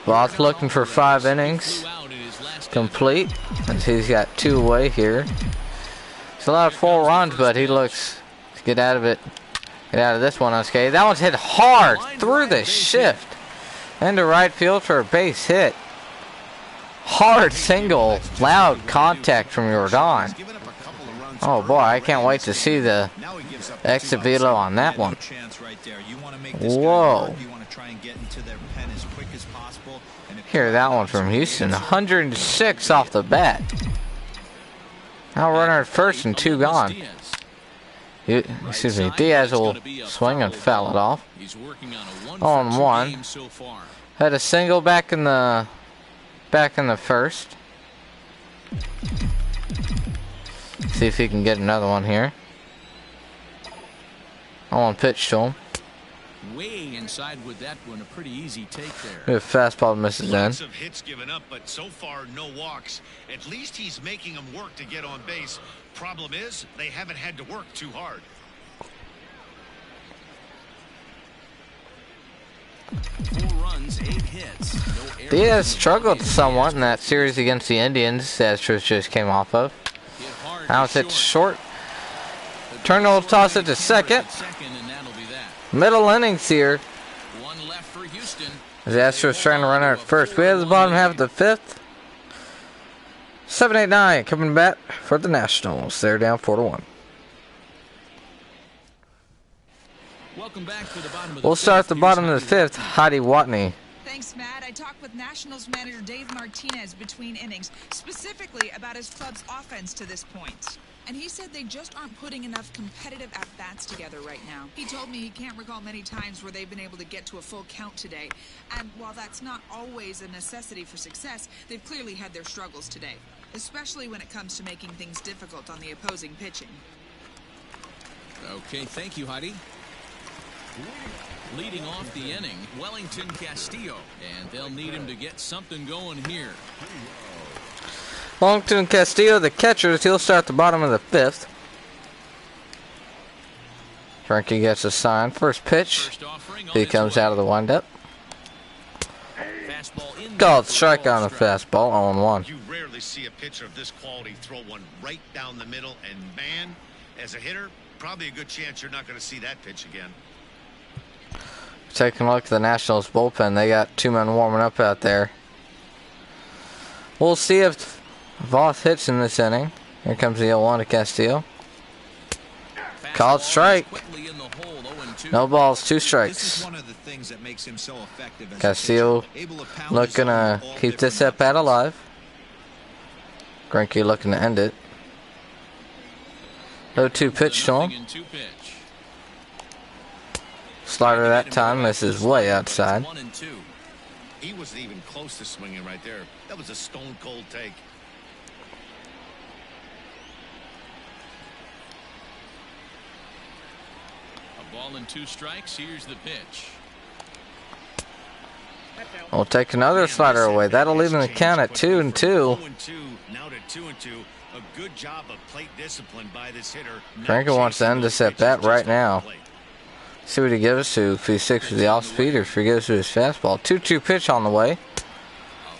Roth looking for 5 innings complete, as he's got 2 away here. He's allowed 4 runs, but he looks to get out of it. Get out of this one unscathed. That one's hit hard through the shift into right field for a base hit. Hard single, loud contact from Yordan. Oh boy, I can't wait to see the exit velo on that one. Whoa. Hear that one from Houston. 106 off the bat. Now runner at first and 2 gone. Excuse me, Diaz will swing and foul it off. 0-1. Had a single back in the 1st. See if he can get another one here. 0-1 pitch to him. Way inside with that one, a pretty easy take there. A fastball misses in. Lots of hits given up, but so far no walks. At least he's making them work to get on base. Problem is, they haven't had to work too hard. Runs, 8 hits. No Diaz struggled somewhat in that series against the Indians. Astros just came off of. Now it's hit short. Turner will toss it to second. Middle innings here. One left for Houston. The Astros trying to run out at first. We have the bottom half of the 5th. 7-8-9 coming back for the Nationals. They're down 4-1. Welcome back to the bottom of the We'll start at the fifth. bottom of the 5th. Heidi Watney. Thanks, Matt. I talked with Nationals manager Dave Martinez between innings, specifically about his club's offense to this point. And he said they just aren't putting enough competitive at-bats together right now. He told me he can't recall many times where they've been able to get to a full count today. And while that's not always a necessity for success, they've clearly had their struggles today, especially when it comes to making things difficult on the opposing pitching. Okay, thank you, Heidi. Leading off the inning, Wellington Castillo, and they'll need him to get something going here. Wellington Castillo, the catcher, he'll start the bottom of the 5th. Frankie gets a sign. First pitch. He comes out of the windup. Called strike on the fastball, 0-1. You rarely see a pitcher of this quality throw one right down the middle, and man, as a hitter, probably a good chance you're not going to see that pitch again. Taking a look at the Nationals bullpen, they got 2 men warming up out there. We'll see if Voth hits in this inning. Here comes the 0-1 to Castillo. Called strike. No balls, 2 strikes. Castillo looking to keep this at bat alive. Greinke looking to end it. 0-2 pitch to him. Slider that time misses way outside. He wasn't even close to swinging right there. That was a stone cold take. A ball and 2 strikes. Here's the pitch. We'll take another slider away. That'll leave him the count at 2-2. Now to 2-2. A good job of plate discipline by this hitter. Greinke wants to end this at bat right now. See what he gives to if he sticks with the off speed or if he goes to his fastball. 2-2 pitch on the way.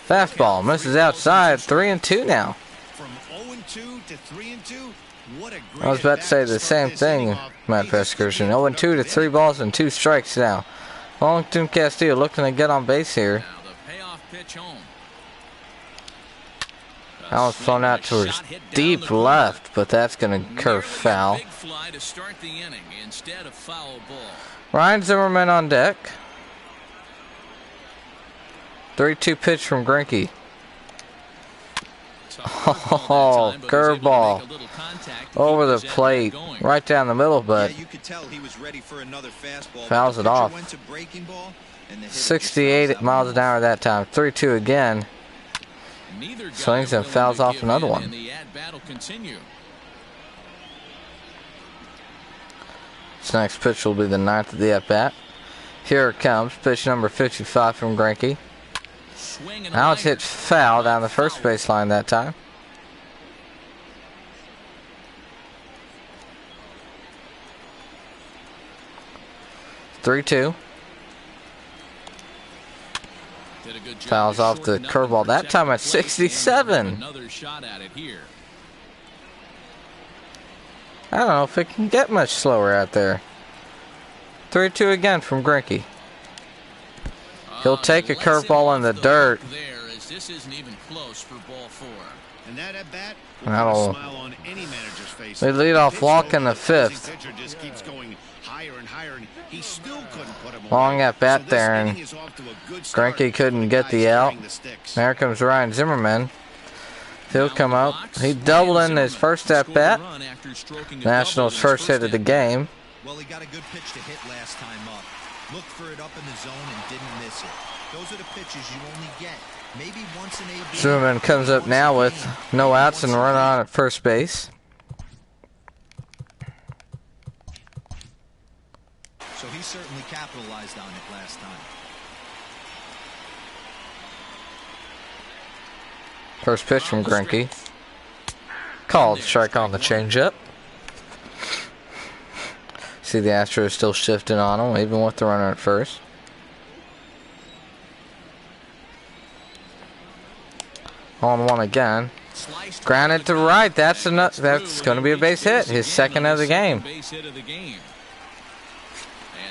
Fastball misses outside. 3-2 now. From 0-2 to 3-2. What a great I was about to say the same thing, Matt Peskerson. 0-2 to 3 balls and 2 strikes now. Wellington Castillo looking to get on base here. Now the payoff pitch home. That was flown out towards deep left, but that's going to curve foul. Big fly to start the inning instead of foul ball. Ryan Zimmerman on deck. 3-2 pitch from Greinke. Oh, curveball over the plate, right down the middle, but fouls it off. 68 miles an hour that time. 3-2 again. Swings and fouls off another one. This next pitch will be the 9th of the at-bat. Here it comes, pitch number 55 from Greinke. Now it's hit foul down the first baseline that time. (3-2). Fouls off the curveball that time at 67. Another shot at it here. I don't know if it can get much slower out there. 3-2 again from Greinke. He'll take a curveball in the dirt. This isn't even close for ball 4. And that at bat, That'll smile on any manager's face. they lead off walk in the 5th. Pitcher just keeps going higher and higher, and he still couldn't put him Long away. at bat So this there, and inning is off to a good start Greinke couldn't for get guys the out. carrying the sticks. There comes Ryan Zimmerman. He'll come up. He doubled in his first at bat. Nationals' first hit of the game. Well, he got a good pitch to hit last time up. Looked for it up in the zone and didn't miss it. Those are the pitches you only get. Maybe once in a Zimmerman comes up now with no outs and a run on at first base. So he certainly capitalized on it last time. First pitch from Greinke. Called strike on the changeup. See the Astros still shifting on him, even with the runner at first. On 1 again. Grounded to right. That's going to be a base hit. His second of the game. And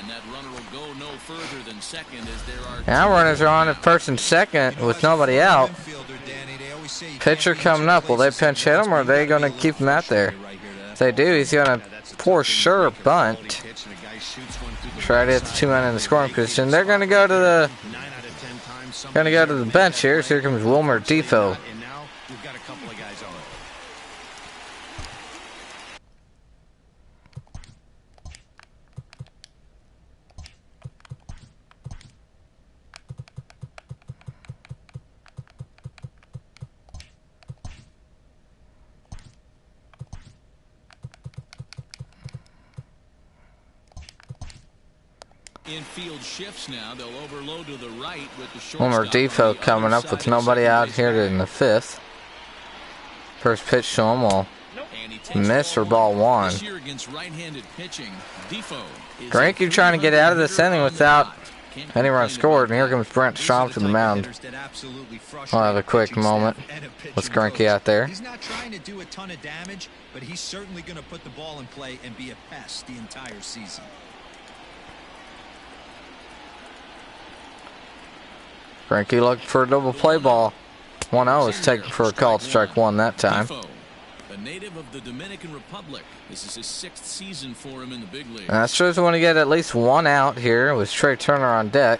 that runner will go no further than second as there are Now runners are on at first and second with nobody out. Pitcher coming up. Will they pinch hit him or are they going to keep him out there? If they do, he's going to for sure bunt. Try to get the 2 men in the scoring position. They're going to go to the bench here. So here comes Wilmer Defoe. And now we've got a couple of guys on. infield shifts now. They'll overload to the right with the shortstop. Wilmer Defoe coming up with nobody out here in the 5th. First pitch to him will miss for ball 1. This year against right-handed pitching, Defoe is Greinke trying to get out of this inning without Any run scored, and here comes Brent Strom to the mound. I'll have a quick moment with Greinke out there. He's not trying to do a ton of damage, but he's certainly going to put the ball in play and be a pest the entire season. Greinke looking for a double play ball. 1-0 is taken for a called strike one that time. A native of the Dominican Republic. This is his 6th season for him in the big league. Astros want to get at least one out here with Trey Turner on deck.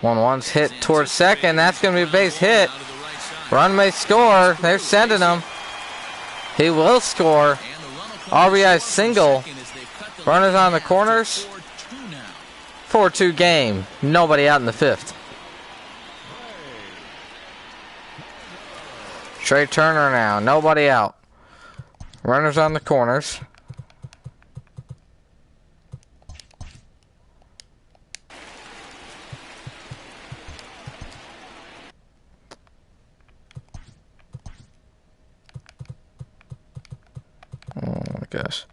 1-1's hit towards second. That's going to be a base hit. Run may score. They're sending him. He will score. RBI single. Runners on the corners. 4-2 game. Nobody out in the 5th. Trey Turner now. Nobody out. Runners on the corners. Oh my gosh.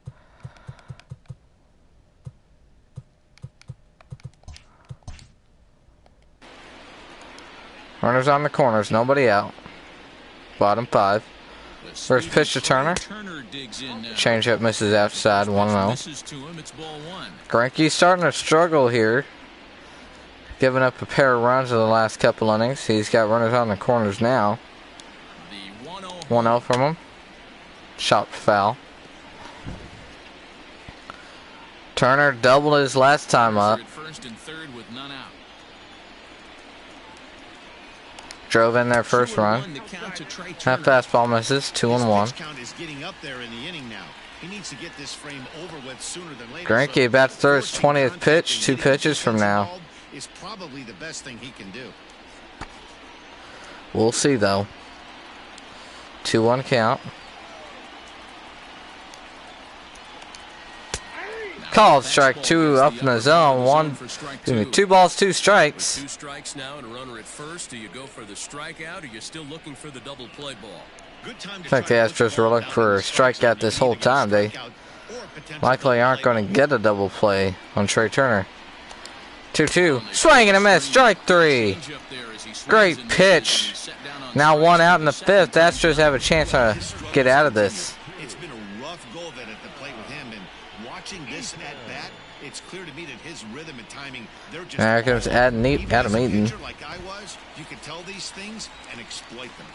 Runners on the corners. Nobody out. Bottom 5. First pitch to Turner. Changeup misses outside. 1-0. Greinke's starting to struggle here. Giving up a pair of runs in the last couple innings. He's got runners on the corners now. 1-0 from him. Shot foul. Turner doubled his last time up. Drove in their first run. That fastball misses. 2-1. Greinke about to throw his 20th pitch. 2 pitches from now. We'll see though. 2-1 count. Called strike 2 up in the zone. 2 balls, 2 strikes. 2 strikes now and a runner at first. Do you go for the strikeout or you're still looking for the double play ball? I think the Astros were looking for a strikeout this whole time. They likely aren't going to get a double play on Trey Turner. 2-2. Swing and a miss. Strike 3. Great pitch. Now 1 out in the 5th. Astros have a chance to get out of this. It's been a rough go of it at the plate with him, and watching this at bat, it's clear to me that his rhythm and timing, they're just There comes Adam Eaton. like I was, you could tell these things and exploit them.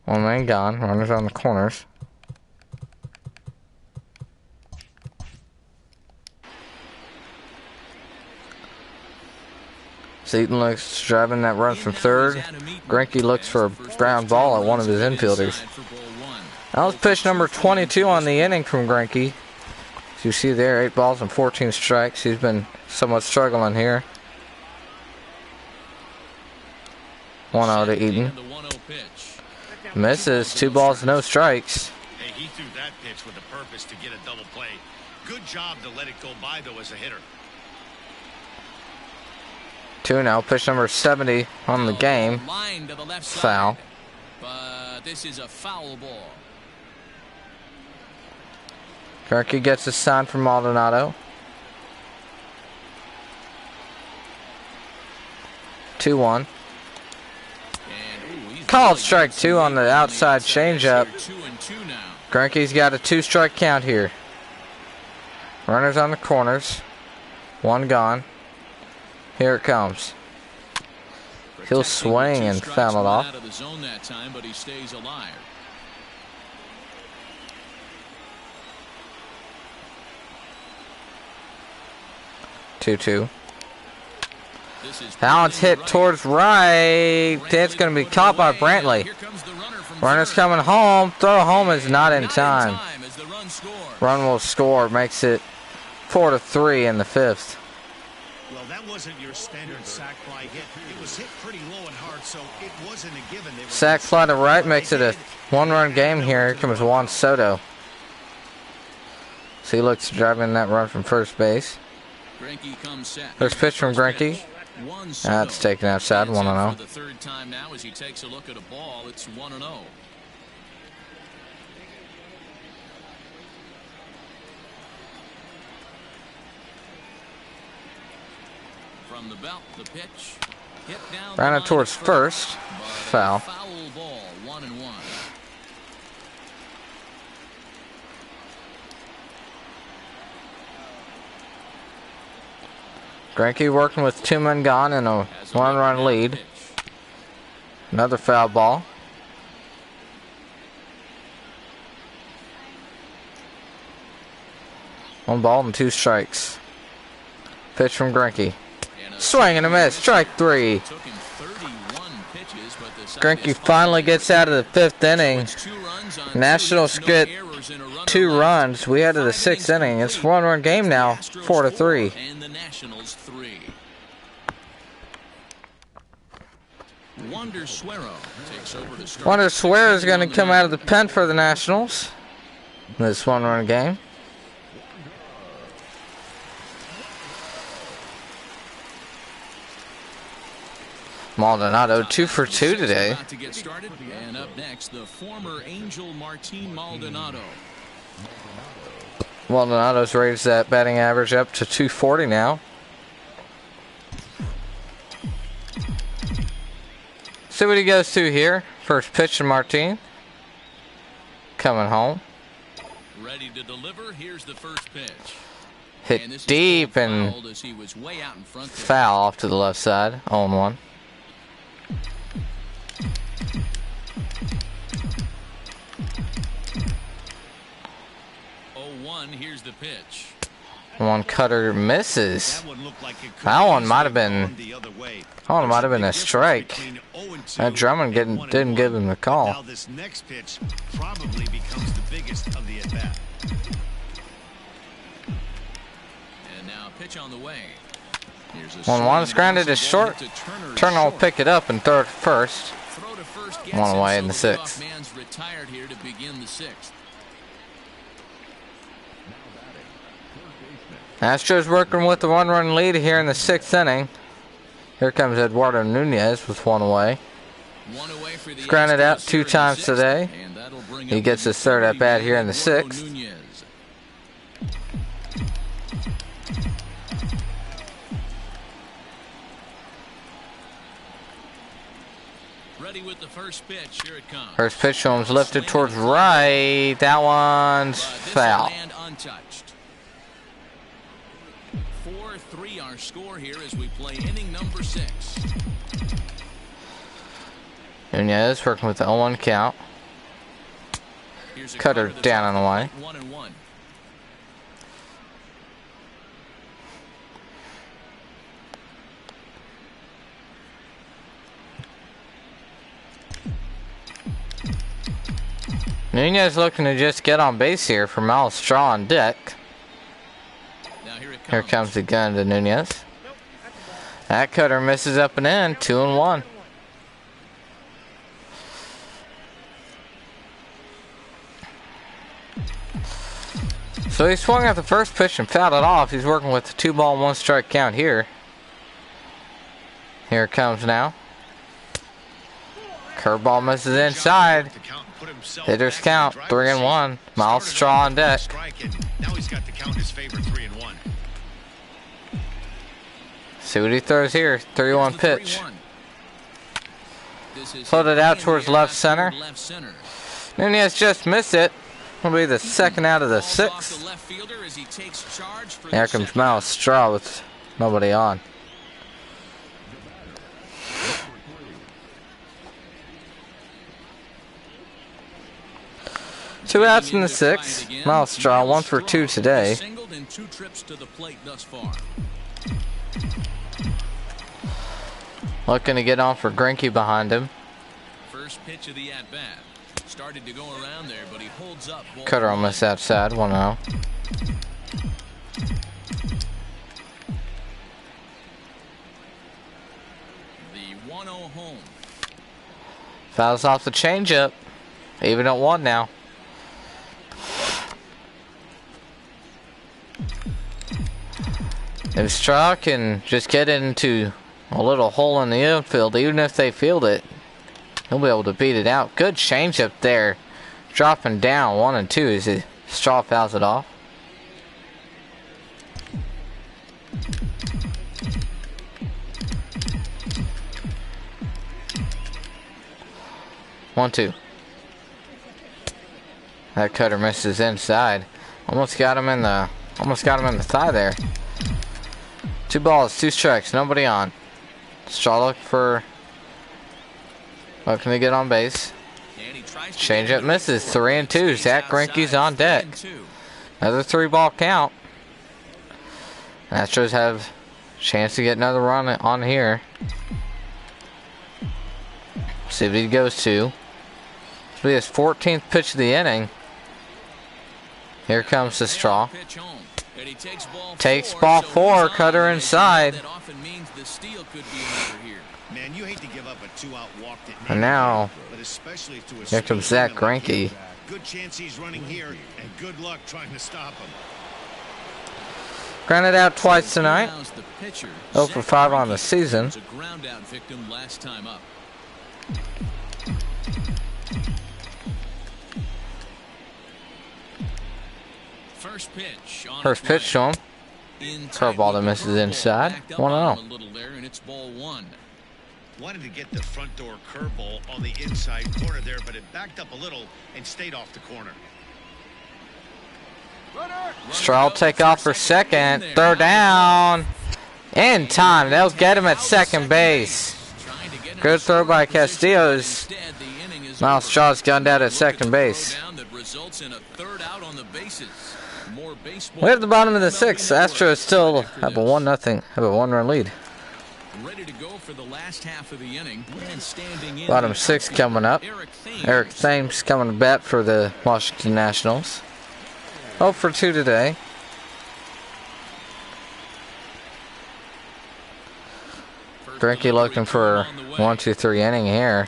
1 man gone. Runners on the corners. Eaton looks driving that run from third. Greinke looks for a ground ball at one of his infielders. That was pitch number 22 on the inning from Greinke. As you see there, 8 balls and 14 strikes. He's been somewhat struggling here. 1-0 to Eaton. Misses. 2 balls, no strikes. Hey, he threw that pitch with a purpose to get a double play. Good job to let it go by, though, as a hitter. 2-0. Pitch number 70 on the game. Foul. But this is a foul ball. Greinke gets a sign from Maldonado. 2-1. Called strike 2 on the outside changeup. Greinke's got a 2-strike count here. Runners on the corners. 1 gone. Here it comes. He'll swing and foul it off. 2-2. Allen's hit towards right. That's going to be caught by Brantley. Runner's coming home. Throw home is not in time. Run will score. Makes it 4-3 in the 5th. Well, that wasn't your standard sac fly hit. It was hit pretty low and hard, so it wasn't a given. Sac fly to right makes it a 1-run game here. Here comes Juan Soto. So he looks driving that run from first base. First pitch from Greinke. That's taken outside. 1-0. For the 3rd time now as he takes a look at a ball, it's 1-0. From the belt, the pitch. Hit down Ran the it line towards at first. but a Foul. Foul ball, 1-1. Greinke working with 2 men gone and a 1-run lead. Another foul ball. One ball and 2 strikes. Pitch from Greinke. Swing and a miss. Strike 3. Greinke finally gets out of the 5th inning. Nationals get 2 runs. We head to the 6th inning. It's a 1-run game now. 4-3. And the Nationals 3. Wander Suero takes over to start. Wander Suero is going to come out of the pen for the Nationals in this 1-run game. Maldonado 2 for 2 today. About to get started. And up next, the former Angel Martin Maldonado. Maldonado's raised that batting average up to 240 now. See what he goes to here. First pitch to Martin. Coming home. Ready to deliver. Here's the first pitch. Hit deep and fouled as he was way out in front there. foul off to the left side. 0-1. Here's the pitch. One cutter misses. That one looked like it could That one might have been. gone the other way. That one might have been a There's strike. difference between 0 and 2 That Drummond and 1 and didn't 1. give him the Now call. this next pitch probably becomes the biggest of the at bat. And now pitch on the way. Here's a 1-1 is swing. grounded to Ball short. hit to Turner Turner will short. pick it up and throw it first. Throw to first gets One him, away so in the the 6th. man's retired here to begin the 6th. Astros working with the 1-run lead here in the 6th inning. Here comes Eduardo Nunez with 1 away. One away for the He's grounded Astros out here 2 in the times 6th, today. and that'll bring He up gets the his third at bat here in the Eduardo 6th. Nunez. Ready with the first pitch. Here it comes. First pitch to him's lifted towards right. That one's But this will foul. land untouched. 4-3 our score here as we play inning number 6. Nunez working with the 0-1 count. Here's a Cutter that's down and away. 1-1. Nunez looking to just get on base here for Miles Straw on deck. Now here it comes. Here comes the gun to Nunez. That cutter misses up and in. 2-1. So he swung at the first pitch and fouled it off. He's working with the 2-ball, 1-strike count here. Here it comes now. Curveball misses inside. Hitters count 3-1. Miles Straw on deck. Now he's got the count his favorite 3-1. See what he throws here. 3-1 Here's the pitch. 3-1. This is Floated hit out in towards here left out center. toward left center. Nunez just missed it. Will be the second out of the Falls off 6th. the left fielder as he takes charge for Here the comes second. Miles Straw with nobody on. Two outs in the 6th. Miles Straw 1 for 2 today. Singled in 2 trips to the plate thus far. Looking to get on for Greinke behind him. First pitch of the at bat. Started to go around there, but he holds up. Ball Cutter on one. this outside. 1-0. The 1-0 home. Fouls off the changeup. Even at 1 now. If Straw can just get into a little hole in the infield, even if they field it, he'll be able to beat it out. Good changeup there. Dropping down 1 and 2 as Straw fouls it off. 1-2. That cutter misses inside. Almost got him in the thigh there. 2 balls, 2 strikes, nobody on. Straw looking to get on base. Changeup misses. 3-2. Zach Greinke's on deck. Another 3-ball count. Astros have a chance to get another run on here. See what he goes to. This will be his 14th pitch of the inning. Here comes the straw. Takes ball 4, cutter inside. Man, you hate to give up a 2-out walk to And now, but especially to a here comes speed Zach hitter like you. Greinke. Good chance he's running here, and good luck trying to stop him. Grounded out twice tonight. 0 for 5 on the season. A ground out victim last time up. First pitch. First pitch to him. Curveball that misses inside. 1-0. And it's ball 1. Wanted to get the front door curveball on the inside corner there, but it backed up a little and stayed off the corner. Straw will take off for second. Third down. In time. They'll get him at second base. Good throw by Castillo's. Miles Straw's gunned out at second base. We're at the bottom of the 6th. Astros still have a 1-run lead. Ready to go for the last half of the inning. And standing in Bottom 6 coming up. Eric Thames coming to bat for the Washington Nationals. 0 for 2 today. Greinke looking for 1-2-3 inning here.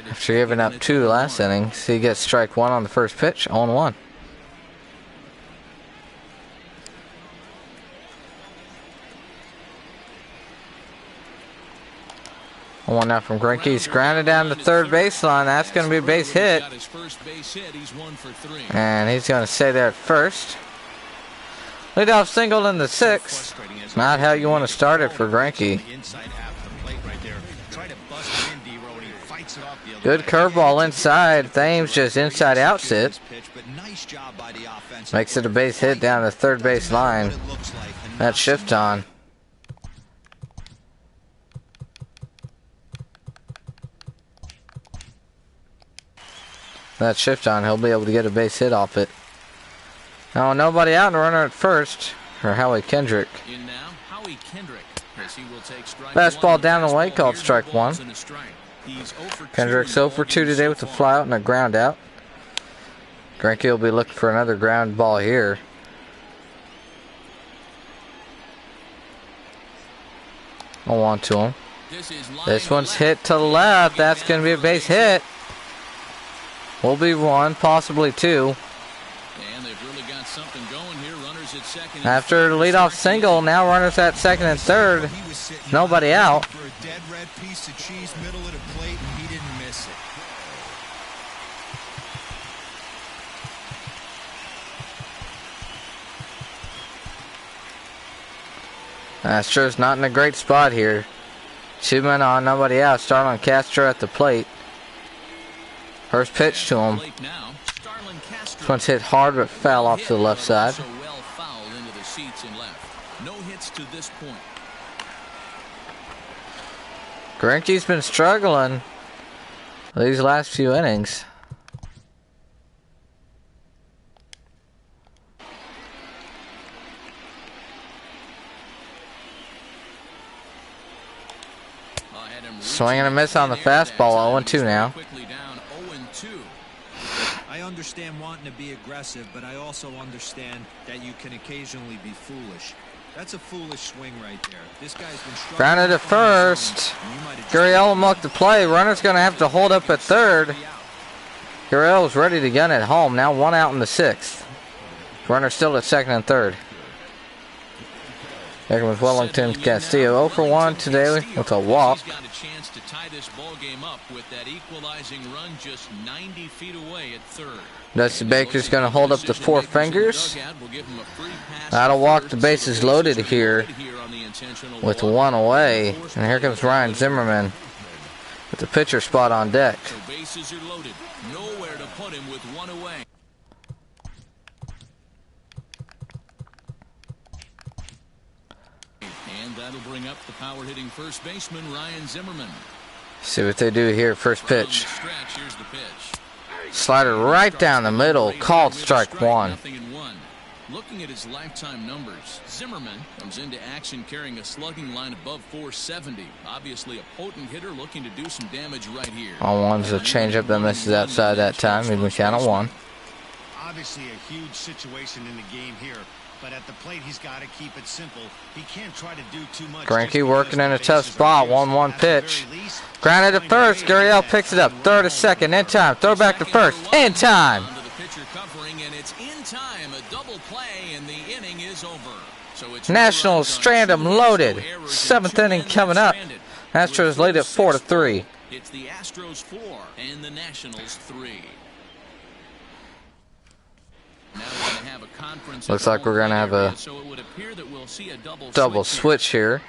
After giving up 2 last innings, he gets strike 1 on the first pitch, 0-1. 1 now from Greinke. He's grounded down the third baseline. That's going to be a base hit. And he's going to stay there at first. Leadoff single in the 6th. Not how you want to start it for Greinke. Good curveball inside. Thames just inside outs it. Makes it a base hit down the third base line. That shift on. That shift on, he'll be able to get a base hit off it. Now nobody out and a runner at first for Howie Kendrick. Fastball down and away, called strike 1. Kendrick's 0 for 2 today with a flyout and a ground out. Greinke will be looking for another ground ball here. I'll want to him. This one's hit to the left. That's going to be a base hit. Will be 1, possibly 2. After the leadoff single, now runners at second and third. Nobody out. Astros not in a great spot here. 2 men on, nobody out. Starlin Castro at the plate. First pitch to him. This one's hit hard but foul off to the left side. Greinke's been struggling these last few innings. Swing and a miss on the fastball. 0-2 now. I understand wanting to be aggressive, but I also understand that you can occasionally be foolish. That's a foolish swing right there. This guy's been struggling. Grounded to first. Gurriel mucked the play. Runner's going to have to hold up at third. Gurriel's ready to gun at home. Now 1 out in the 6th. Runner still at second and third. There comes Wellington Castillo. 0 for 1 today with a walk. Dusty Baker's going to hold up the 4 fingers. That'll walk, the bases loaded here with 1 away. And here comes Ryan Zimmerman with the pitcher spot on deck. bases are loaded. Nowhere to put him with one away. And that'll bring up the power-hitting first baseman, Ryan Zimmerman. See what they do here. First Down the pitch. stretch, here's the pitch. Slider right down the middle. Called strike one. Nothing in one. Looking at his lifetime numbers, Zimmerman comes into action carrying a slugging line above 470. Obviously a potent hitter looking to do some damage right here. On one's a changeup that misses outside that time. Even count of one. Obviously a huge situation in the game here, but at the plate he's got to keep it simple. He can't try to do too much. Greinke working in a tough spot. 1-1 pitch. Grounded to first. Gurriel picks it up. Throw to second. In time. Throw back to first. In time. Nationals strand them loaded. 7th inning coming up. Astros lead at 4-3. It's the Astros 4 and the Nationals 3. Now we're going to have a conference. Looks like we're going to have a so it would appear that we'll see a double switch here.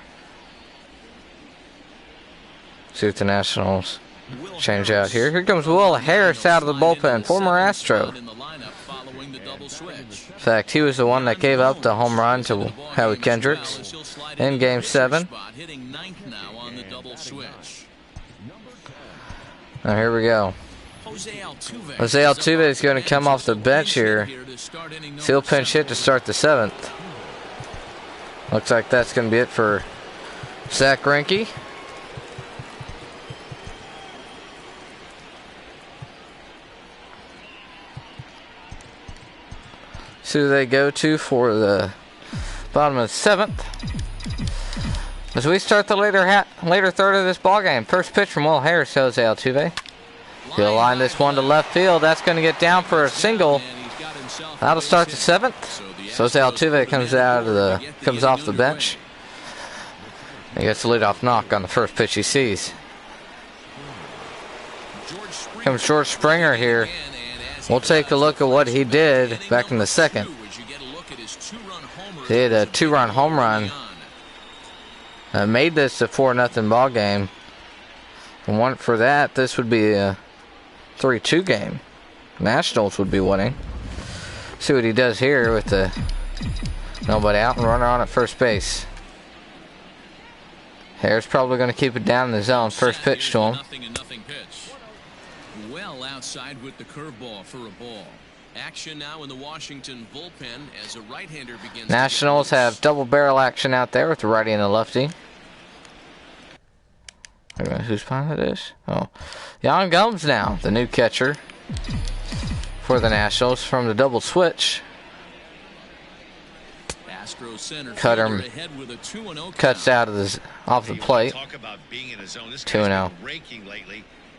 See what the Nationals change out here. Here comes Will Harris out of the bullpen, former Astro. In fact, he was the one that gave up the home run to Howie Kendricks in Game 7. Now here we go. Jose Altuve is going to come off the bench here. He'll pinch hit to start the 7th. Looks like that's going to be it for Zach Greinke. See who they go to for the bottom of the 7th. As we start the later third of this ballgame. First pitch from Will Harris, Jose Altuve. He'll line this one to left field. That's going to get down for a single. That'll start the 7th. So Jose Altuve comes off the bench. He gets the leadoff knock on the first pitch he sees. Comes George Springer here. We'll take a look at what he did back in the 2nd. He had a 2-run home run. Made this a 4-0 ball game. And for that, this would be a 3-2 game. Nationals would be winning. See what he does here with the nobody out and runner on at first base. Harris probably going to keep it down in the zone. First pitch to him. Well outside with the curveball for a ball. Action now in the Washington bullpen as a right-hander begins. Nationals have double barrel action out there with the righty and the lefty. Wait a minute, whose behind it is? Oh, Jan Gomes now, the new catcher for the Nationals from the double switch. Cutter cuts out of off the plate. 2-0.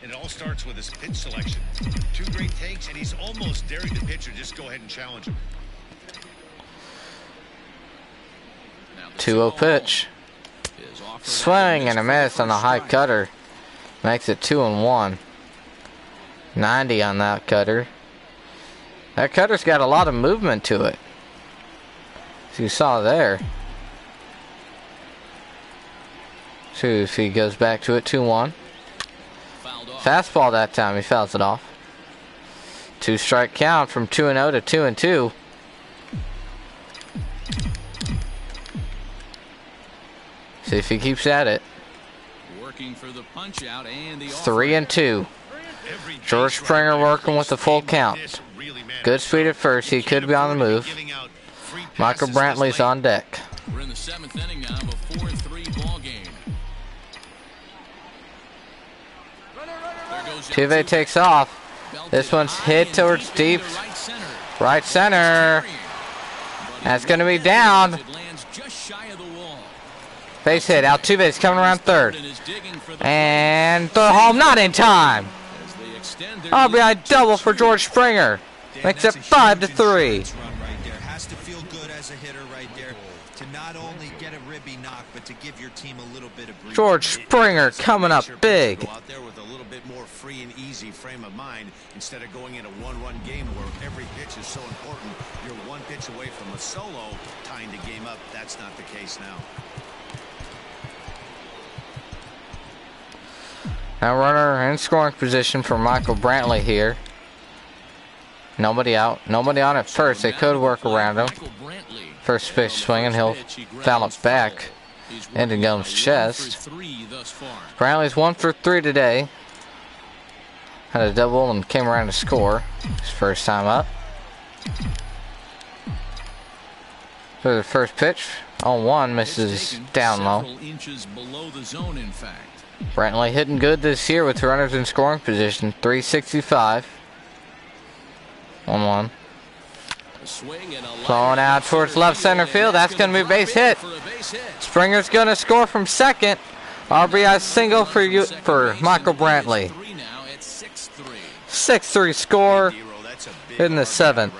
It all starts with his pitch selection. 2 great takes, and he's almost daring the pitcher just go ahead and challenge him. 2-0 pitch. Swing and a miss on the high cutter. Makes it 2-1. 90 on that cutter. That cutter's got a lot of movement to it. As you saw there. See if he goes back to it. 2-1. Fastball that time. He fouls it off. 2-strike count from 2-0 to 2-2. See if he keeps at it. 3-2. George Springer working with the full count. Good speed at first. He could be on the move. Michael Brantley's on deck. We're in the 7th inning now of a 4-3 ball game. Altuve takes off. This one's hit towards deep right center. That's going to be down. Base hit. Altuve's coming around third. And throw home, not in time. RBI double for George Springer. Makes it 5-3. Has to feel good as a hitter right there to not only get a ribby knock, but to give your team a little bit of breathing. George Springer coming up big. Go out there with a little bit more free and easy frame of mind instead of going in a one-run game where every pitch is so important. You're one pitch away from a solo tying the game up. That's not the case now. Now runner in scoring position for Michael Brantley here. Nobody out. Nobody on at first. They could work around him. First pitch swinging. He'll foul it back into Gomes' chest. Brantley's 1 for 3 today. Had a double and came around to score. His first time up. So the first pitch on 1 misses down low. Brantley hitting good this year with runners in scoring position. 365. 1-1. Flowing out towards left center field. That's going to be a base hit. Springer's going to score from second. RBI single for Michael Brantley. 6-3 score in the 7th.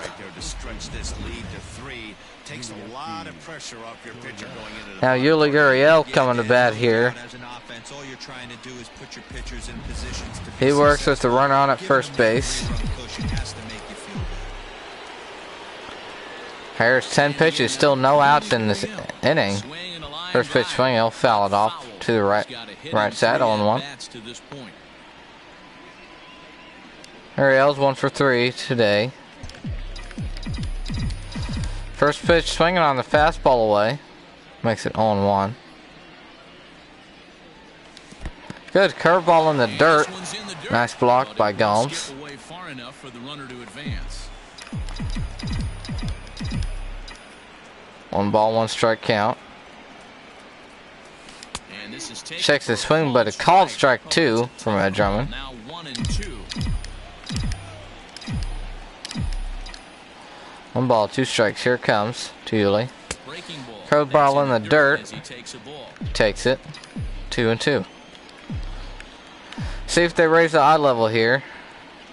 Now Yuli Gurriel coming to bat here. He works with the runner on at first base. Harris 10 pitches, still no outs in this inning. First pitch swing, he'll foul it off to the right side, 0-1. Gurriel's 1 for 3 today. First pitch swinging on the fastball away. Makes it 0-1. Good curveball in the dirt. Nice block by Gomes. One ball, 1 strike count. Checks his swing, but a called strike 2 from Ed Drummond. One ball, 2 strikes. Here it comes to Yuli. Curveball in the dirt. Takes it. 2-2. See if they raise the eye level here.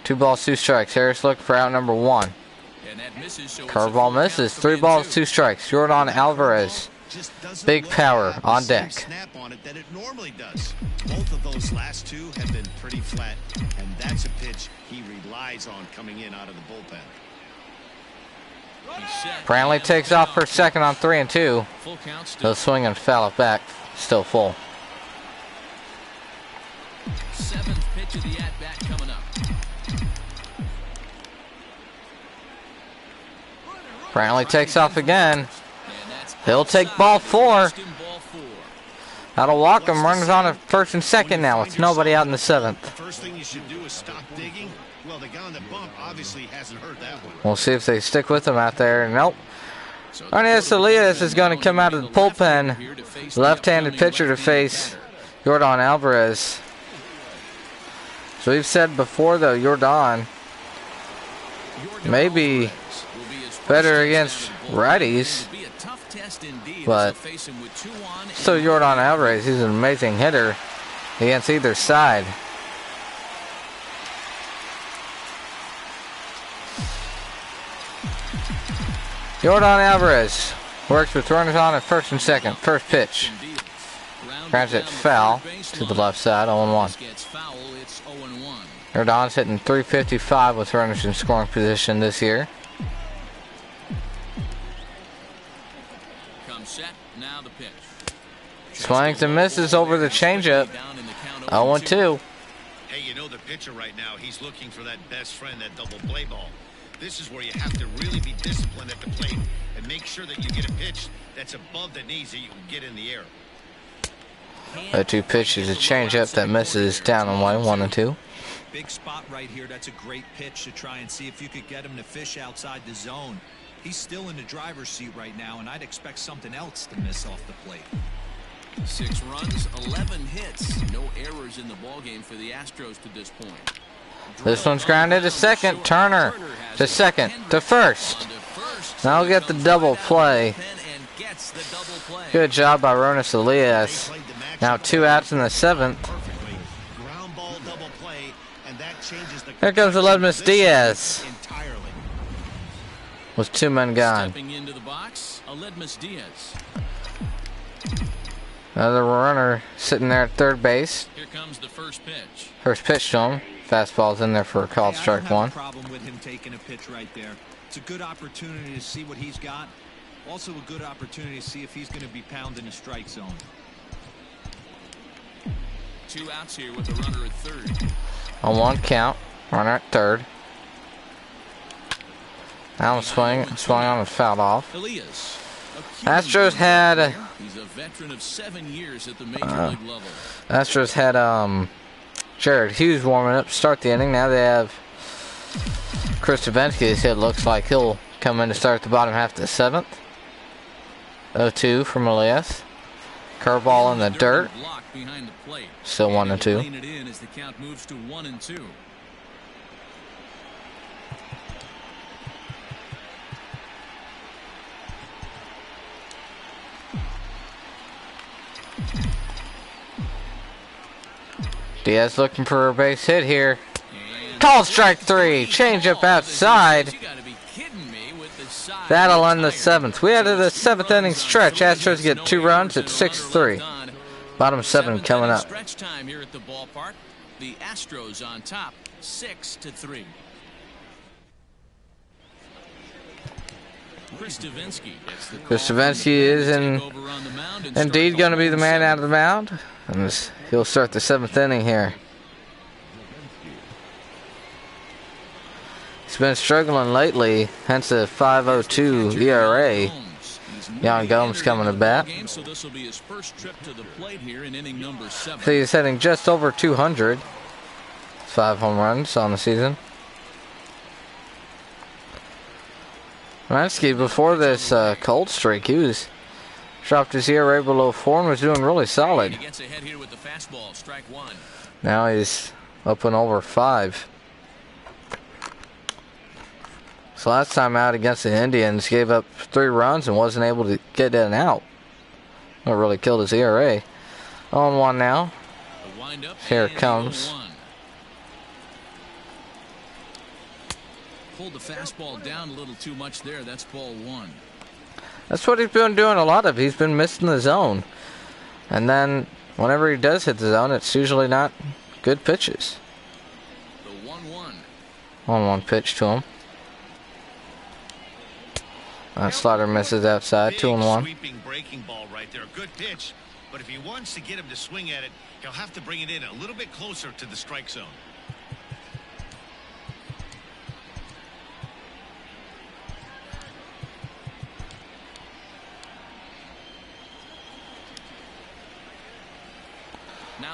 2 balls, 2 strikes. Harris looking for out number 1. Curveball misses. 3 balls, 2 strikes. Jordan Alvarez. Big power on deck. Both of those last 2 have been pretty flat, and that's a pitch he relies on coming in out of the bullpen. Brantley takes off for second on 3-2. He'll swing and foul it back. Still full. 7th pitch of the at-bat coming up. Brantley takes off again. He'll take ball 4. That'll walk him. Runners on at first and second now with nobody out in the 7th. The first thing you should do is stop digging. Well, the guy on the bump obviously hasn't heard that one. We'll see if they stick with him out there. Nope. Ernest Elias is going to come out of the bullpen. Left-handed pitcher to face Jordan Alvarez. So we've said before, though, Jordan may be better against righties, but still Jordan Alvarez, he's an amazing hitter against either side. Jordan Alvarez works with runners on at first and second. First pitch. Grounds it foul to the left side, 0-1. Jordan's hitting .355 with runners in scoring position this year. Swings and misses over the changeup. 0-2. Hey, you know the pitcher right now, he's looking for that best friend, that double play ball. This is where you have to really be disciplined at the plate and make sure that you get a pitch that's above the knees that you can get in the air. The 2 pitches, a changeup that misses down and away, 1-2. Big spot right here. That's a great pitch to try and see if you could get him to fish outside the zone. He's still in the driver's seat right now, and I'd expect something else to miss off the plate. 6 runs, 11 hits. No errors in the ballgame for the Astros to this point. This one's grounded to second. Turner to second. To first. Now we'll get the double play. Good job by Ernest Elias. Now 2 outs in the 7th. Here comes Aledmus Diaz. With 2 men gone. Another runner sitting there at third base. Here comes the first pitch. First pitch to him. Fastball's in there for a called strike 1. I don't have a problem with him taking a pitch right there. It's a good opportunity to see what he's got. Also a good opportunity to see if he's going to be pounding the strike zone. 2 outs here with a runner at third. On 1 count, runner at third. Now swung on and fouled off. Elias, Astros had he's a veteran of 7 years at the major league level. Astros had Jared Hughes warming up to start the inning. Now they have Chris Davinsky. It looks like he'll come in to start the bottom half of the 7th. 0-2 from Elias. Curveball in the dirt. Still 1-2. As the count moves to 1-2. Diaz looking for a base hit here. Called strike 3. Change up outside. That'll end the 7th. We had a 7th inning stretch. Astros get 2 runs at 6-3. Bottom 7 coming up. Stretch time here at the ballpark. The Astros on top, 6-3. Chris Davinsky is indeed going to be the man out of the mound. And he'll start the 7th inning here. He's been struggling lately, hence the 5.02 ERA. Yan Gomes coming to bat. So this will be his first trip to the plate here in inning number 7. So he's hitting just over 200. 5 home runs on the season. Davinsky, before this cold streak, he was dropped his ERA below 4 and was doing really solid. He gets ahead here with the fastball, strike 1. Now he's up and over 5. So last time out against the Indians, gave up 3 runs and wasn't able to get an out. That really killed his ERA. 0-1 now. Here it comes. Pulled the fastball down a little too much there. That's ball 1. That's what he's been doing a lot of. He's been missing the zone. And then whenever he does hit the zone, it's usually not good pitches. The 1-1. 1-1 pitch to him. That slider misses outside. 2-1. Sweeping breaking ball right there. Good pitch. But if he wants to get him to swing at it, he'll have to bring it in a little bit closer to the strike zone.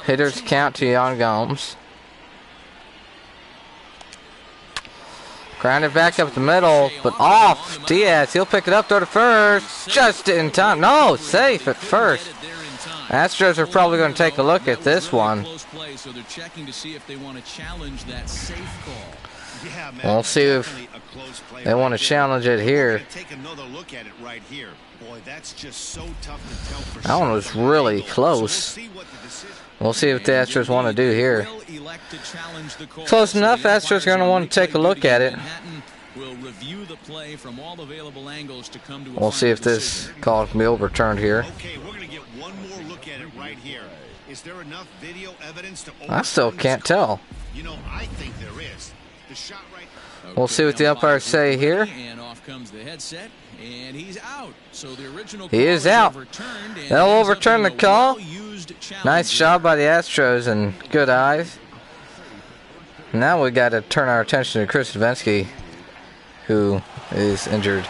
Hitters count to Yan Gomes. Grounded back up the middle, but off. Diaz, he'll pick it up, throw to first. Just in time. No, safe at first. Astros are probably going to take a look at this one. So they're checking to see if they want to challenge that safe call. Yeah, man, We'll see if they want to challenge it here. Take another look at it right here. Boy, that's just so tough to tell for That one was really close. We'll see what the Astros want to do here. Close enough. Astros are going to want to take a look at it. We'll see if this call can be overturned here. Okay, we're going to get one more look at it right here. Is there enough video evidence to I still can't tell. You know, I think there is. The shot right. We'll see what the umpires say here. And off comes the headset, and he's out. So the original He is out. They'll overturn the call. Nice job by the Astros and good eyes. Now we got to turn our attention to Chris Davinsky, who is injured.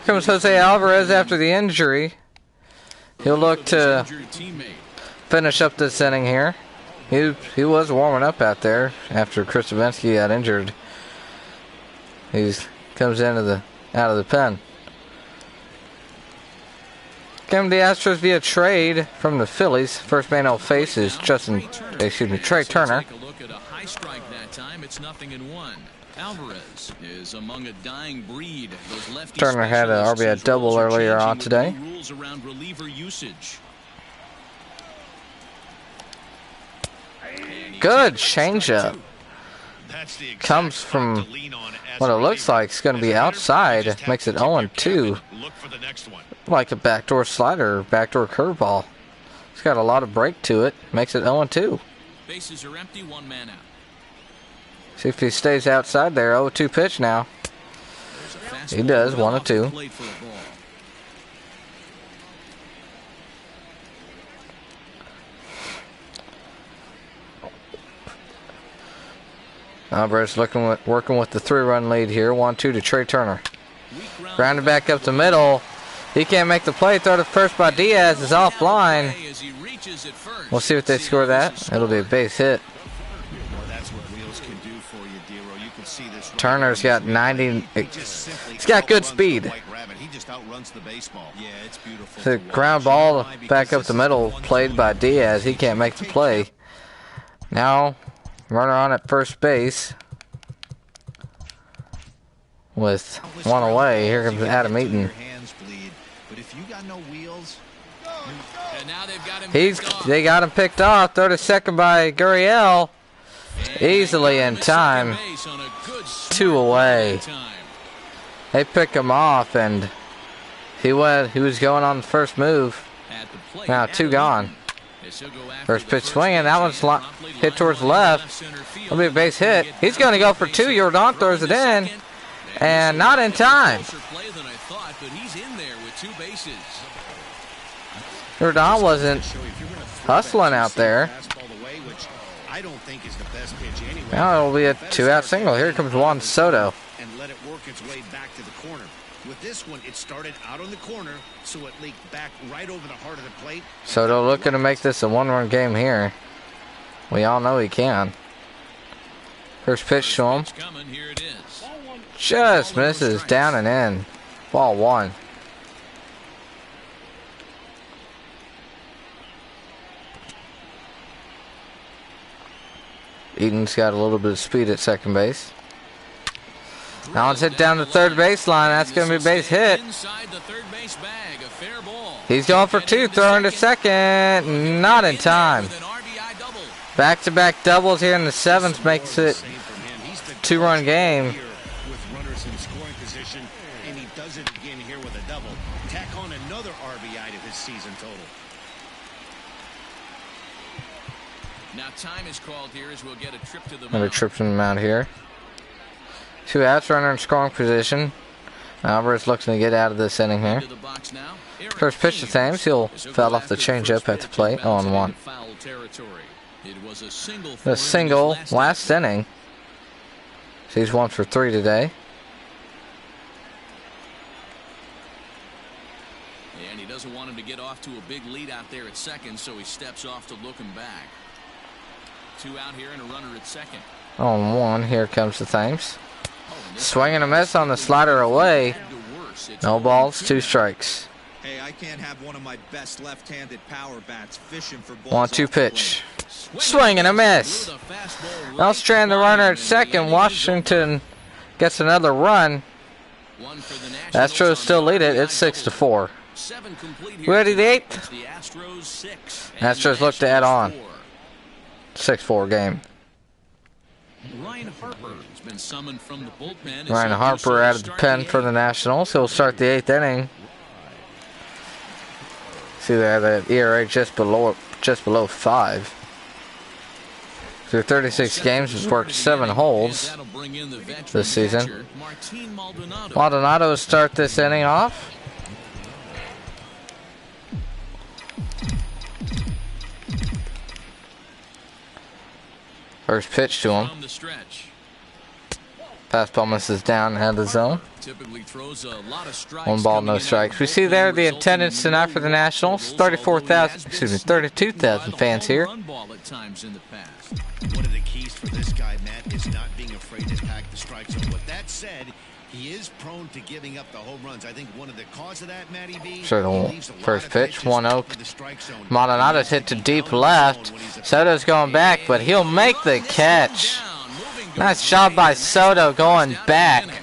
Comes Jose Alvarez after the injury. He'll look to finish up this inning here. He was warming up out there after Chris Davinsky got injured. He comes out of the pen. Came to the Astros via trade from the Phillies. First man he'll face is Trey Turner. Alvarez is among a dying breed. Turner had an RBI double earlier on today. Good changeup. Comes from what it looks like it's going to be outside. Makes it 0-2. Like a backdoor slider, backdoor curveball. It's got a lot of break to it. Makes it 0-2. Bases are empty, 1 man out. See if he stays outside there. 0-2 pitch now. He does, 1-2. Alvarez working with the 3-run lead here. 1-2 to Trey Turner. Grounded back up the middle. He can't make the play. Throw to first by Diaz is offline. We'll see if they score that. It'll be a base hit. Turner's got 90. He's got good speed. The ground ball back up the middle, played by Diaz. He can't make the play. Now, runner on at first base with one away. Here comes Adam Eaton. They got him picked off. Throw to second by Gurriel. Easily in time. 2 away. They pick him off, and he was going on the first move. Now 2 gone. First pitch swinging. That one's hit towards the left. It'll be a base hit. He's going to go for 2. Jordan throws it in, and not in time. Jordan wasn't hustling out there. Now it'll be a 2-out single. Here comes Juan Soto. And let it work its way back to the corner. With this one, it started out on the corner, so it leaked back right over the heart of the plate. Soto looking to make this a 1-run game here. We all know he can. First pitch to him. Just misses down and in. Ball 1. Eaton's got a little bit of speed at second base. Now it's hit down the third baseline. That's going to be a base hit. He's going for 2, throwing to second. Not in time. Back-to-back doubles here in the 7th makes it 2-run game. With runners in scoring position, and he does it again here with a double. Tack on another RBI to his season total. Now time is called here as we'll get a trip to the mound. Another trip to the mound here. 2 outs, runner in scoring position. Alvarez looking to get out of this inning here. First pitch to Thames. He'll foul off the changeup at the plate. 0-1. A single last inning. So he's 1 for 3 today. And he doesn't want him to get off to a big lead out there at second, so he steps off to look him back. 2 out here and a runner at second. 0-1. Here comes the Thames. Swing and a miss on the slider away. No balls, 2 strikes. Hey, I can't have one of my best left-handed power bats fishing for balls. 1-2 pitch. Swing and a miss. Now strand the runner at second. Washington gets another run. Astros still lead it. It's 6-4. Ready the 8th. Astros look to add on. 6-4 game. Ryan Harper has been summoned from the bullpen. Ryan Harper out of the pen for the Nationals. He'll start the 8th inning. See there, the ERA just below 5. Through 36 games, he's worked 7 holds this season. Maldonado will start this inning off. First pitch to him. Fastball misses down out of the zone. 1 ball, no strikes. We see there the attendance tonight for the Nationals. 32,000 fans here. One of the keys for this guy, Matt, is not being afraid to attack the strike zone. With that said, he is prone to giving up the home runs. I think one of the cause of that, Matty B. Sure, the first pitch, 1-0. Maldonado's hit to deep left. Soto's going back, but he'll make the catch. Nice job by Soto going back.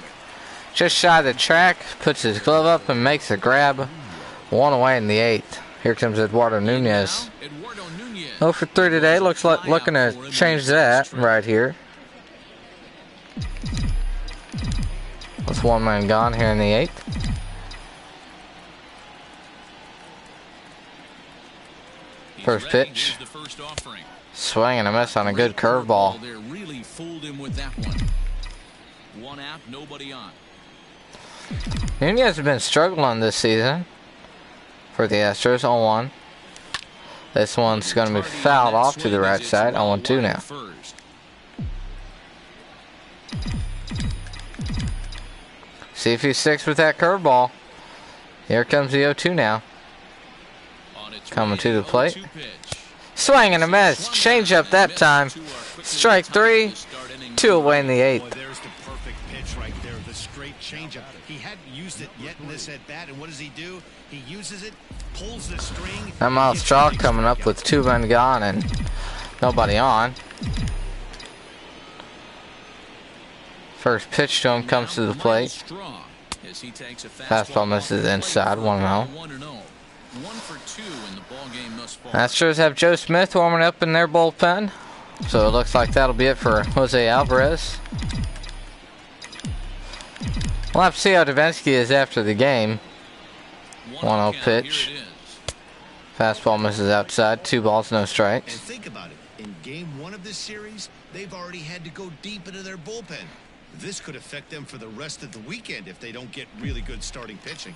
Just shy of the track, puts his glove up and makes a grab. 1 away in the 8th. Here comes Eduardo Nunez. 0 for 3 today. Looks like looking to change that right here. With 1 man gone here in the 8th. First pitch. Swing and a miss on a good curveball. Nunez has been struggling this season for the Astros. 0-1. This one's going to be fouled off to the right side. 0-2 now. See if he sticks with that curveball. Here comes the 0-2 now. Coming to the plate. Swing and a miss. Change up that time. Strike 3. 2 away in the 8th. Boy, there's the perfect pitch right there. The straight changeup. He hadn't used it yet in this at bat, and what does he do? He uses it, pulls the string. That Miles Straw coming up with 2 men gone and nobody on. First pitch to him comes to the plate. Fastball misses inside, 1-0. Astros have Joe Smith warming up in their bullpen. So it looks like that'll be it for Jose Alvarez. We'll have to see how Davinsky is after the game. 1-0 pitch. Fastball misses outside. 2 balls, no strikes. And think about it. In game 1 of this series, they've already had to go deep into their bullpen. This could affect them for the rest of the weekend if they don't get really good starting pitching.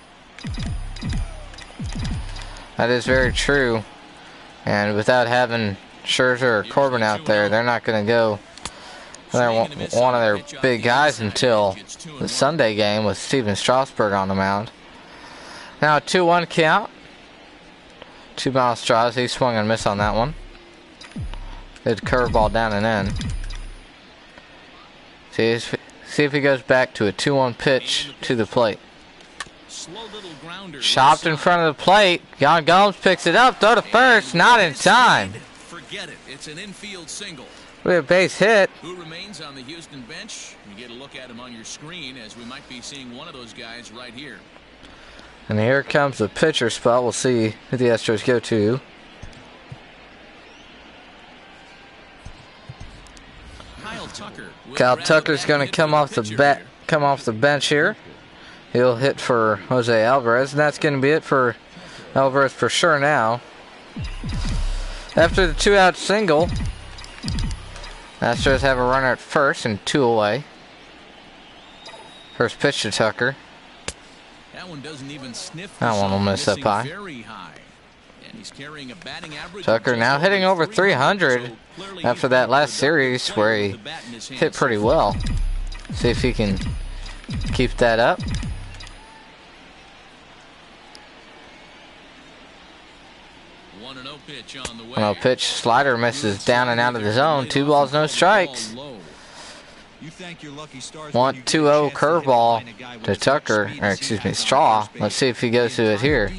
That is very true. And without having Scherzer or Corbin out there, they're not going to go one of their big guys until the Sunday game with Steven Strasburg on the mound. Now a 2-1 count. 2 Miles Straws. He swung and missed on that one. Good curveball down and in. See if he goes back to a 2-1 pitch to the plate. Chopped in front of the plate. Jan Gomes picks it up. Throw to first. Not in time. Forget it. It's an infield single. We have a base hit. Who remains on the Houston bench? You get a look at him on your screen, as we might be seeing one of those guys right here. And here comes the pitcher spot. We'll see who the Astros go to. Kyle Tucker's going to come off the bench here. He'll hit for Jose Alvarez, and that's going to be it for Alvarez for sure now. After the 2-out single, Astros have a runner at first and 2 away. First pitch to Tucker. That one doesn't even sniff. That one will miss up high. Very high. And he's carrying a batting average. Tucker now hitting over 300 after that last series where he hit pretty well. See if he can keep that up. 1-0 pitch. Slider misses down and out of the zone. 2 balls, no strikes. 1-2-0 curveball to Tucker, or excuse me, Straw. Let's see if he goes to it here.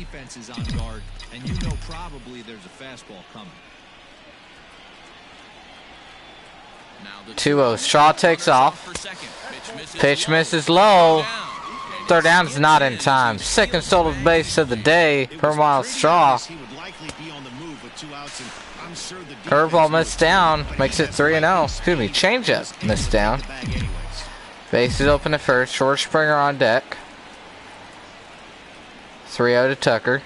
2-0. Straw takes off. Pitch misses low. Third down is not in time. Second stolen base of the day per Miles Straw. Curveball missed down. Makes it 3-0. Excuse me, changeup missed down. Base is open at first. George Springer on deck. 3-0 to Tucker.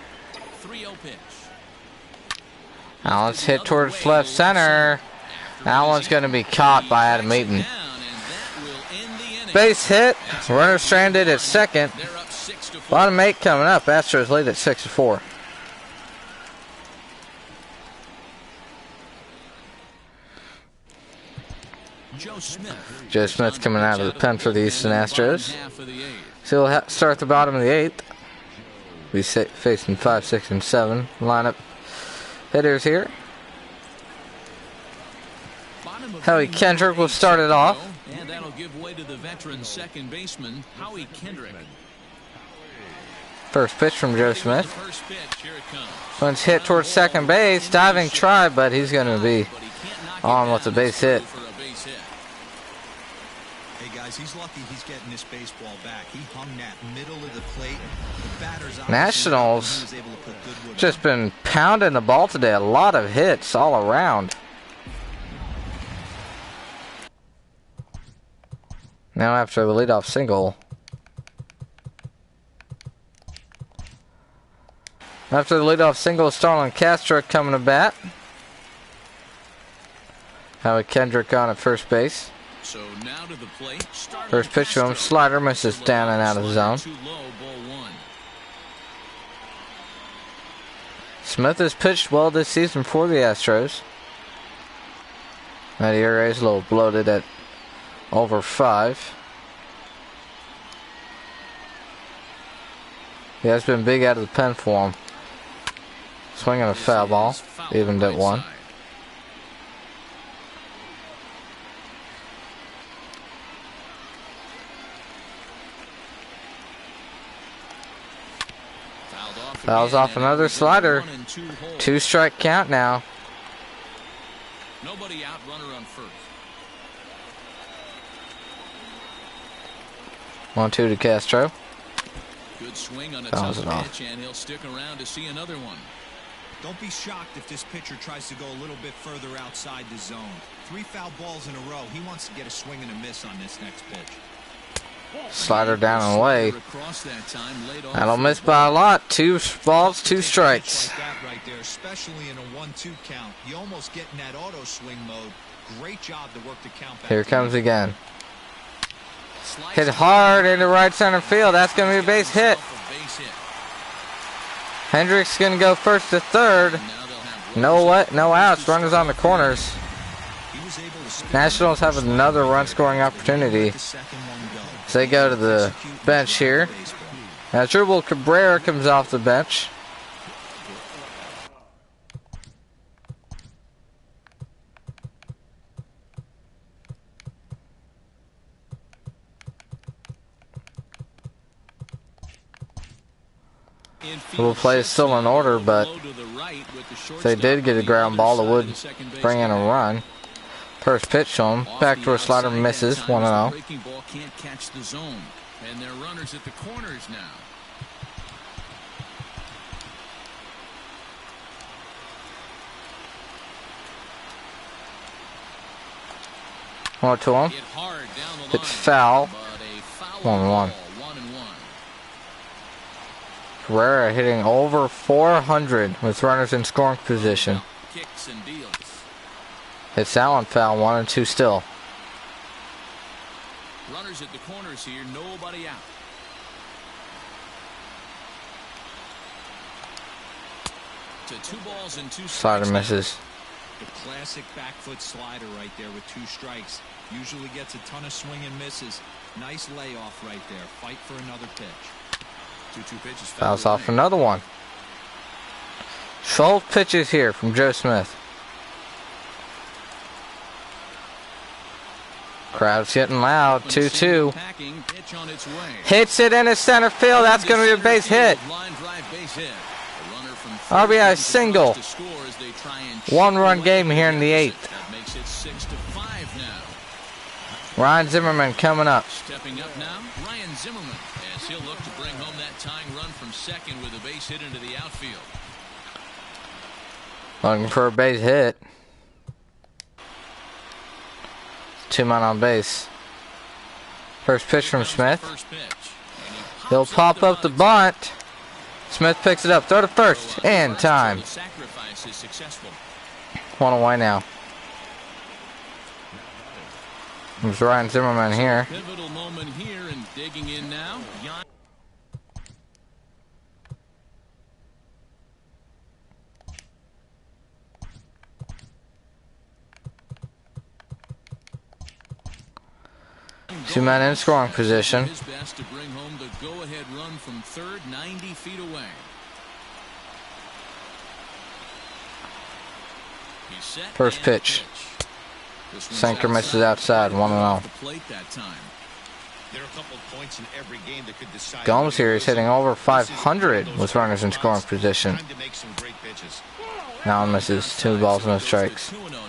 Allen's hit towards left center. That one's going to be caught by Adam Eaton. Base hit. Runner stranded at second. Bottom 8 coming up. Astros lead at 6-4. Joe Smith coming out of the pen for the Houston Astros. So he'll start the bottom of the 8th. We facing 5, 6, and 7 lineup hitters here. Howie Kendrick will start it off. And that'll give way to the veteran second baseman, Howie Kendrick. First pitch from Joe Smith. One's hit towards second base. Diving try, but he's going to be on with the base hit. Hey guys, he's lucky he's getting this baseball back. He hung that middle of the plate. The batters Nationals just been pounding the ball today. A lot of hits all around. Now after the leadoff single. After the leadoff single, Starlin Castro coming to bat. Howie Kendrick on at first base. So now to the plate. First pitch to him, slider misses down and out of the zone. Smith has pitched well this season for the Astros. That ERA is a little bloated at over 5. He has been big out of the pen for him. Swinging a foul ball, evened at one. Fouls off another slider. 2-strike count now. Nobody out, runner on first. 1-2 to Castro. Good swing on a Fouls tough it off. pitch, and he'll stick around to see another one. Don't be shocked if this pitcher tries to go a little bit further outside the zone. 3 foul balls in a row. He wants to get a swing and a miss on this next pitch. Slider down and away. That'll miss by a lot. 2 balls, 2 strikes. Like that right there, especially in a 1-2 count. You almost get in that auto swing mode. Great job to work the count back. Here it comes again. Hit hard into right center field. That's going to be a base hit. Hendricks going to go first to third. No outs. Runners on the corners. Nationals have another run-scoring opportunity. So they go to the bench here. Now Dribble Cabrera comes off the bench. The play is still in order, but if they did get a ground ball, it would bring in a run. First pitch to him. Backdoor slider misses. 1-0. Breaking ball can't catch the zone, and they're runners at the corners now. One to him. Hit hard down the line, It's foul. but a foul 1-1. ball, 1-1. Cabrera hitting over 400 with runners in scoring position. Kicks and deals. Hits that one foul. 1-2 still. Runners at the corners here, nobody out. To 2 balls and 2 strikes. Slider misses. The classic back foot slider right there with 2 strikes. Usually gets a ton of swing and misses. Nice layoff right there. Fight for another pitch. 2-2 pitches. Fouls off another one. 12 pitches here from Joe Smith. Crowd's getting loud. 2-2. Pitch on its way. Hits it into center field. That's going to be a base hit. Line drive base hit. A runner from RBI single. to score as they try and 1-run game here in the 8th. That makes it 6-5 now. Ryan Zimmerman coming up. Stepping up now, Ryan Zimmerman, as he'll look to bring home that tying run from second with a base hit into the outfield. Looking for a base hit. 2 men on base. First pitch from Smith. First pitch. And he He'll pops pop up the bunt. Smith picks it up. Throw to first. And time. The sacrifice is successful. 1 away now. There's Ryan Zimmerman here. Pivotal moment here and digging in now. Two men in scoring position. His best to bring home the go-ahead run from third, 90 feet away. He's set. First and pitch. This one's Sinker misses outside. 1-0. off the plate that time. There are a couple of points in every game that could decide. Gomes here is hitting over 500 with runners in scoring position. Time to make some great pitches. Now misses. 2 balls, no strikes. 2-0 now.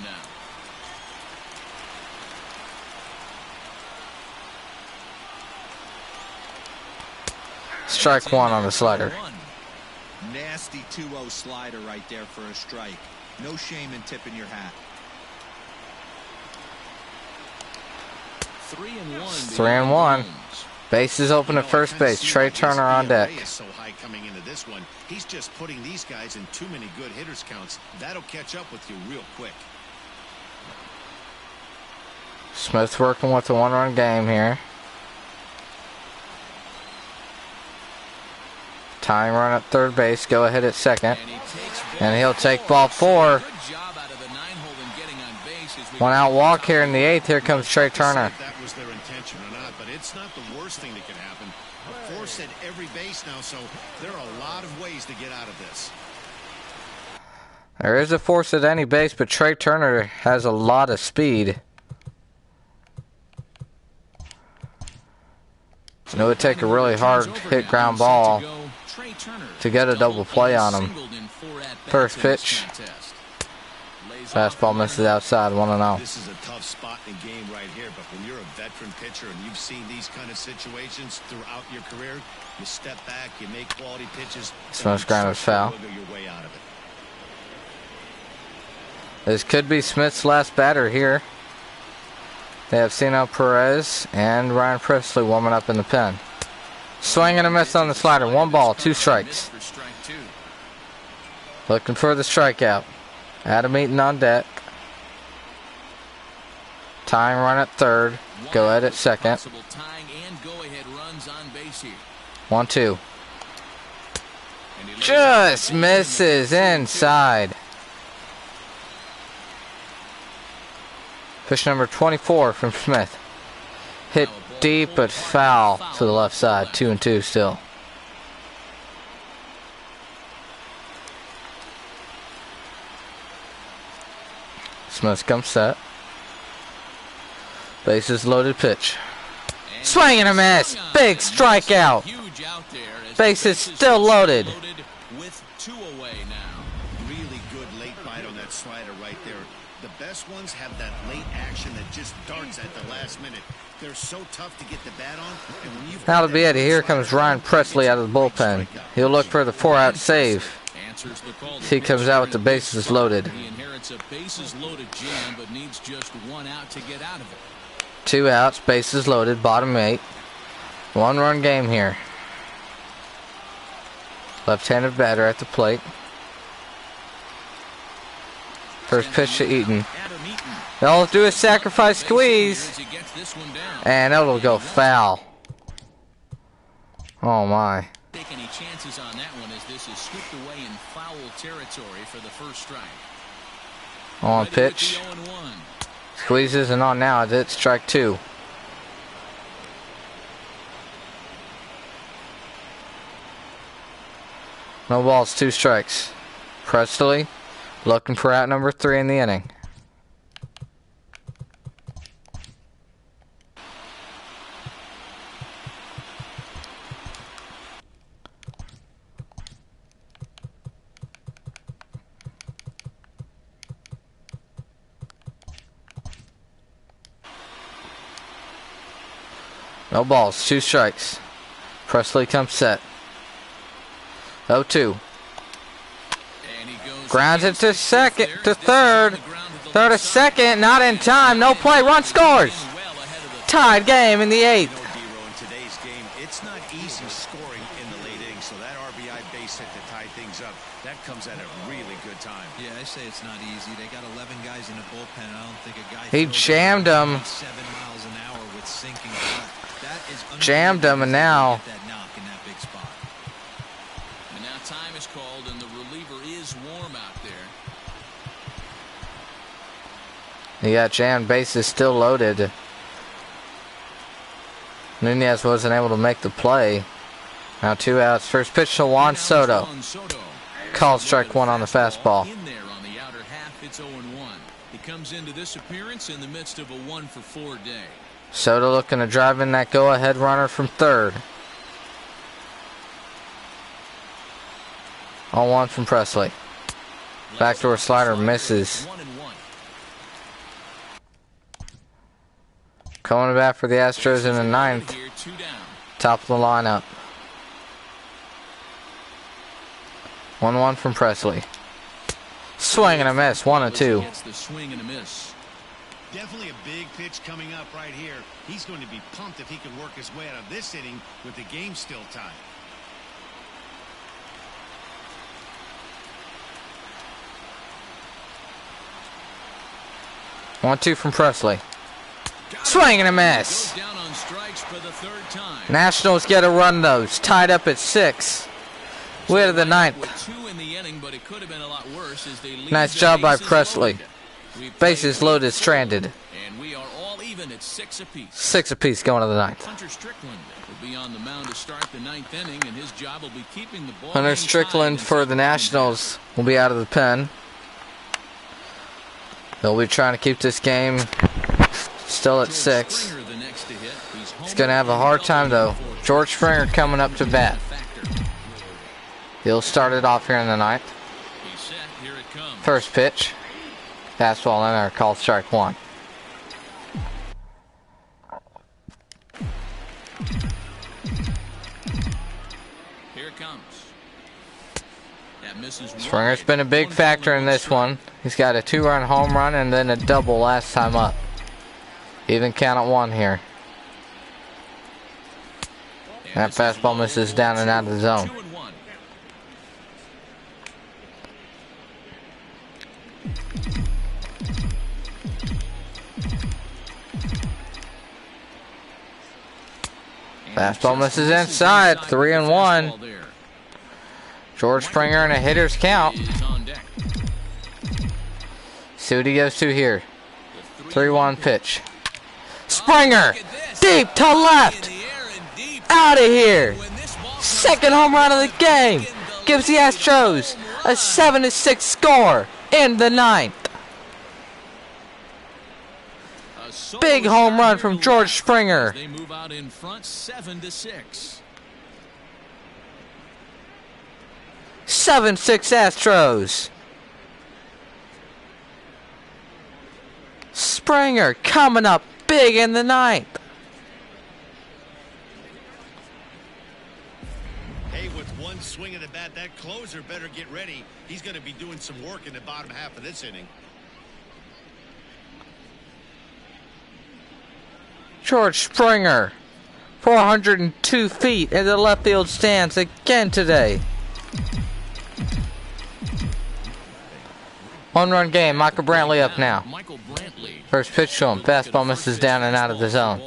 Strike 1 on the slider. Nasty 2-0 slider right there for a strike. No shame in tipping your hat. 3-1. 3-1. Bases open at first base. Trey Turner on deck. Is so high coming into this one. He's just putting these guys in too many good hitters counts. That'll catch up with you real quick. Smith working with a 1-run game here. Tying run at third base. Go ahead at second. And he'll take ball 4. Good job out of the 9-hole in getting on base as we 1 out walk here in the 8th. Here comes Trey Turner. That was their intention or not, but it's not the worst thing that could happen. A force at every base now, so there are a lot of ways to get out of this. There is a force at any base, but Trey Turner has a lot of speed. So it would take a really hard hit ground ball to get a double play on him. First pitch. Fastball misses outside, 1-0. This is a tough spot in the game right here, but when you're a veteran pitcher and you've seen these kind of situations throughout your career, you step back, you make quality pitches. Smith's grounded foul. Your way out of it. This could be Smith's last batter here. They have Cino Perez and Ryan Presley warming up in the pen. Swing and a miss on the slider. 1 ball, 2 strikes. Looking for the strikeout. Adam Eaton on deck. Tying run at third. Go ahead at second. 1-2. Just misses inside. Pitch number 24 from Smith. Hit deep but foul to the left side. 2-2 still. Smith comes set. Bases loaded pitch. Swing and a miss. Big strikeout. Bases still loaded. With 2 away now. Really good late bite on that slider right there. The best ones have that late action that just darts at the last minute. They're so tough to get the bat on. And when you've Now to be it, here comes Ryan Presley out of the bullpen. He'll look for the 4-out save. He comes out with the bases loaded. He inherits a bases loaded jam, but needs just 1 out to get out of it. 2 outs, bases loaded, bottom 8. 1-run game here. Left-handed batter at the plate. First pitch to Eaton. They'll do a sacrifice squeeze. And it'll go foul. Oh my. Take any chances on that one as this is scooped away in foul territory for the first strike. On pitch. Squeezes and on now. It's strike 2. No balls, 2 strikes. Presley looking for out number 3 in the inning. No balls, 2 strikes. Presley comes set. 0-2. Grounds it to second, to third. Third to second, not in time. No play, run scores. Tied game in the 8th. In today's game, it's not easy scoring in the late innings, so that RBI base hit to tie things up, that comes at a really good time. Yeah, I say it's not easy. They got 11 guys in the bullpen. I don't think a guy He jammed him. 7 miles an hour with sinking blood. That is Jammed him, and now that knock in that big spot. And now time is called, and the reliever is warm out there. he got jammed. Bases still loaded. Nunez wasn't able to make the play. Now 2 outs. First pitch to Juan Soto. Called strike 1 on the fastball. In there on the outer half, it's 0-1. He comes into this appearance in the midst of a 1-for-4 day. Soto looking to drive in that go-ahead runner from third. 0-1 from Presley. Backdoor slider misses. 1-1. Coming back for the Astros in the 9th. Here, 2 down. Top of the lineup. 1-1 from Presley. Swing and a miss. 1-2. Gets the swing and a miss. Definitely a big pitch coming up right here. He's going to be pumped if he can work his way out of this inning with the game still tied. One, 2 from Presley. Swing and a miss. Goes down on strikes for the 3rd time. Nationals get a run though. It's tied up at 6. We're to the 9th. With 2 in the inning, but it could have been a lot worse as they leave Nice the job by bases Presley. loaded. Bases loaded, stranded. And we are all even even at 6 apiece. 6 apiece going to the ninth. Hunter Strickland will be on the mound to start the 9th inning, and his job will be keeping the ball. Hunter Strickland for the Nationals will be out of the pen. They'll be trying to keep this game still at 6. He's going to have a hard time, though. George Springer coming up to bat. He'll start it off here in the ninth. First pitch. Fastball in there, called strike 1. Here it comes. That misses. Springer's been a big factor in this one. He's got a 2-run home run and then a double last time up. Even count at 1 here. That fastball misses down and out of the zone. Fastball misses inside. 3-1. George Springer in a hitter's count. See what he goes to here. 3-1 pitch. Springer! Deep to left! Out of here! Second home run of the game! Gives the Astros a 7-6 score in the ninth. Big home run from George Springer. They move out in front 7-6. 7-6 Astros. Springer coming up big in the ninth. Hey, with one swing of the bat, that closer better get ready. He's going to be doing some work in the bottom half of this inning. George Springer, 402 feet in the left field stands again today. 1-run game. Michael Brantley up now. First pitch to him. Fastball misses down and out of the zone.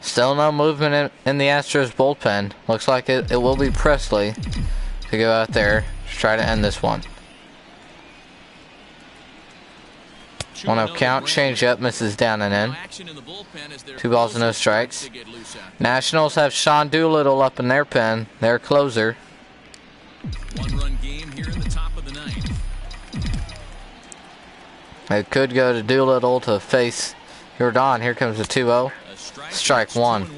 Still no movement in the Astros bullpen. Looks like it will be Presley to go out there to try to end this one. 1-0 count, change up, misses down and in. 2 balls and no strikes. Nationals have Sean Doolittle up in their pen, their closer. 1-run game here in the top of the ninth. It could go to Doolittle to face Jordan. Here comes the 2-0. Strike 1.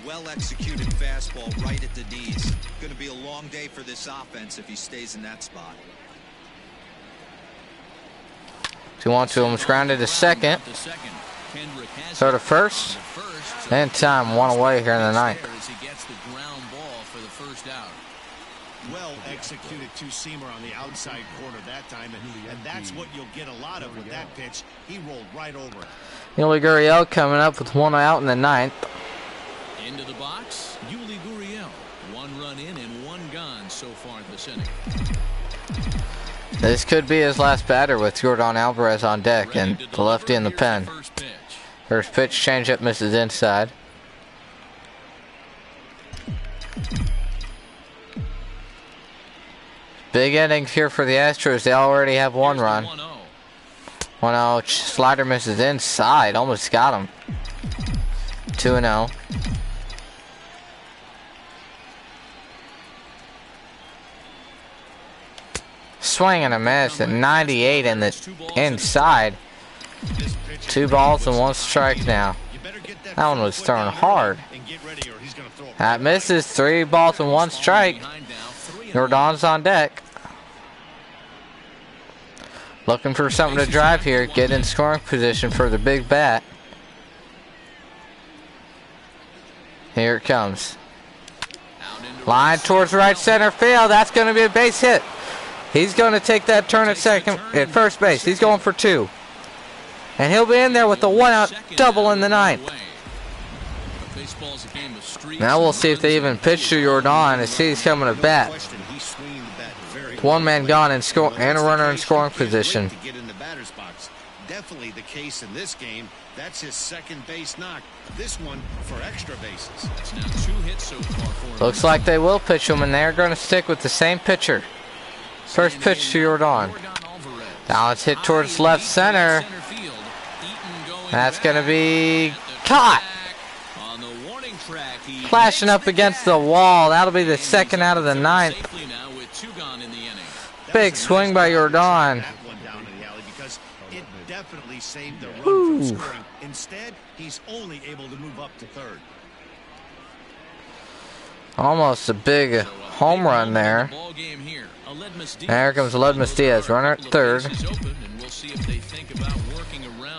Well executed fastball right at the knees. Going to be a long day for this offense if he stays in that spot. 2-1 to him. It's grounded to second. Throw to first. And time 1 away here in the ninth. Well executed two-seamer on the outside corner that time, and that's what you'll get a lot of with that pitch. He rolled right over it. Yuli Gurriel coming up with 1 out in the ninth. Into the box, Yuli Gurriel. 1 run in and 1 gone so far this inning. This could be his last batter with Jordan Alvarez on deck and the lefty in the pen. First pitch, changeup misses inside. Big innings here for the Astros. They already have 1 run. 1-0. Slider misses inside. Almost got him. 2-0. Swing and a miss at 98 in the inside. 2 balls and 1 strike now. That one was thrown hard. That misses. 3 balls and 1 strike. Jordan's on deck. Looking for something to drive here. Get in scoring position for the big bat. Here it comes. Line towards right center field. That's going to be a base hit. He's going to take that turn at first base. He's going for 2. And he'll be in there with the 1-out double in the ninth. Now we'll see if they even pitch to Jordan as he's coming to bat. 1 man gone and a runner in scoring position. Definitely the case in this game. That's his second base knock. This one for extra bases. That's now 2 hits so far for him. Looks like they will pitch him, and they're going to stick with the same pitcher. First pitch to Jordan. Now it's hit towards left center. That's going to be caught. Flashing up against the wall. That'll be the second out of the ninth. Big swing by Jordan. It definitely saved the run from scoring. Instead, he's only able to move up to third. Almost a big home run there. There comes Ledmus Diaz, runner at third.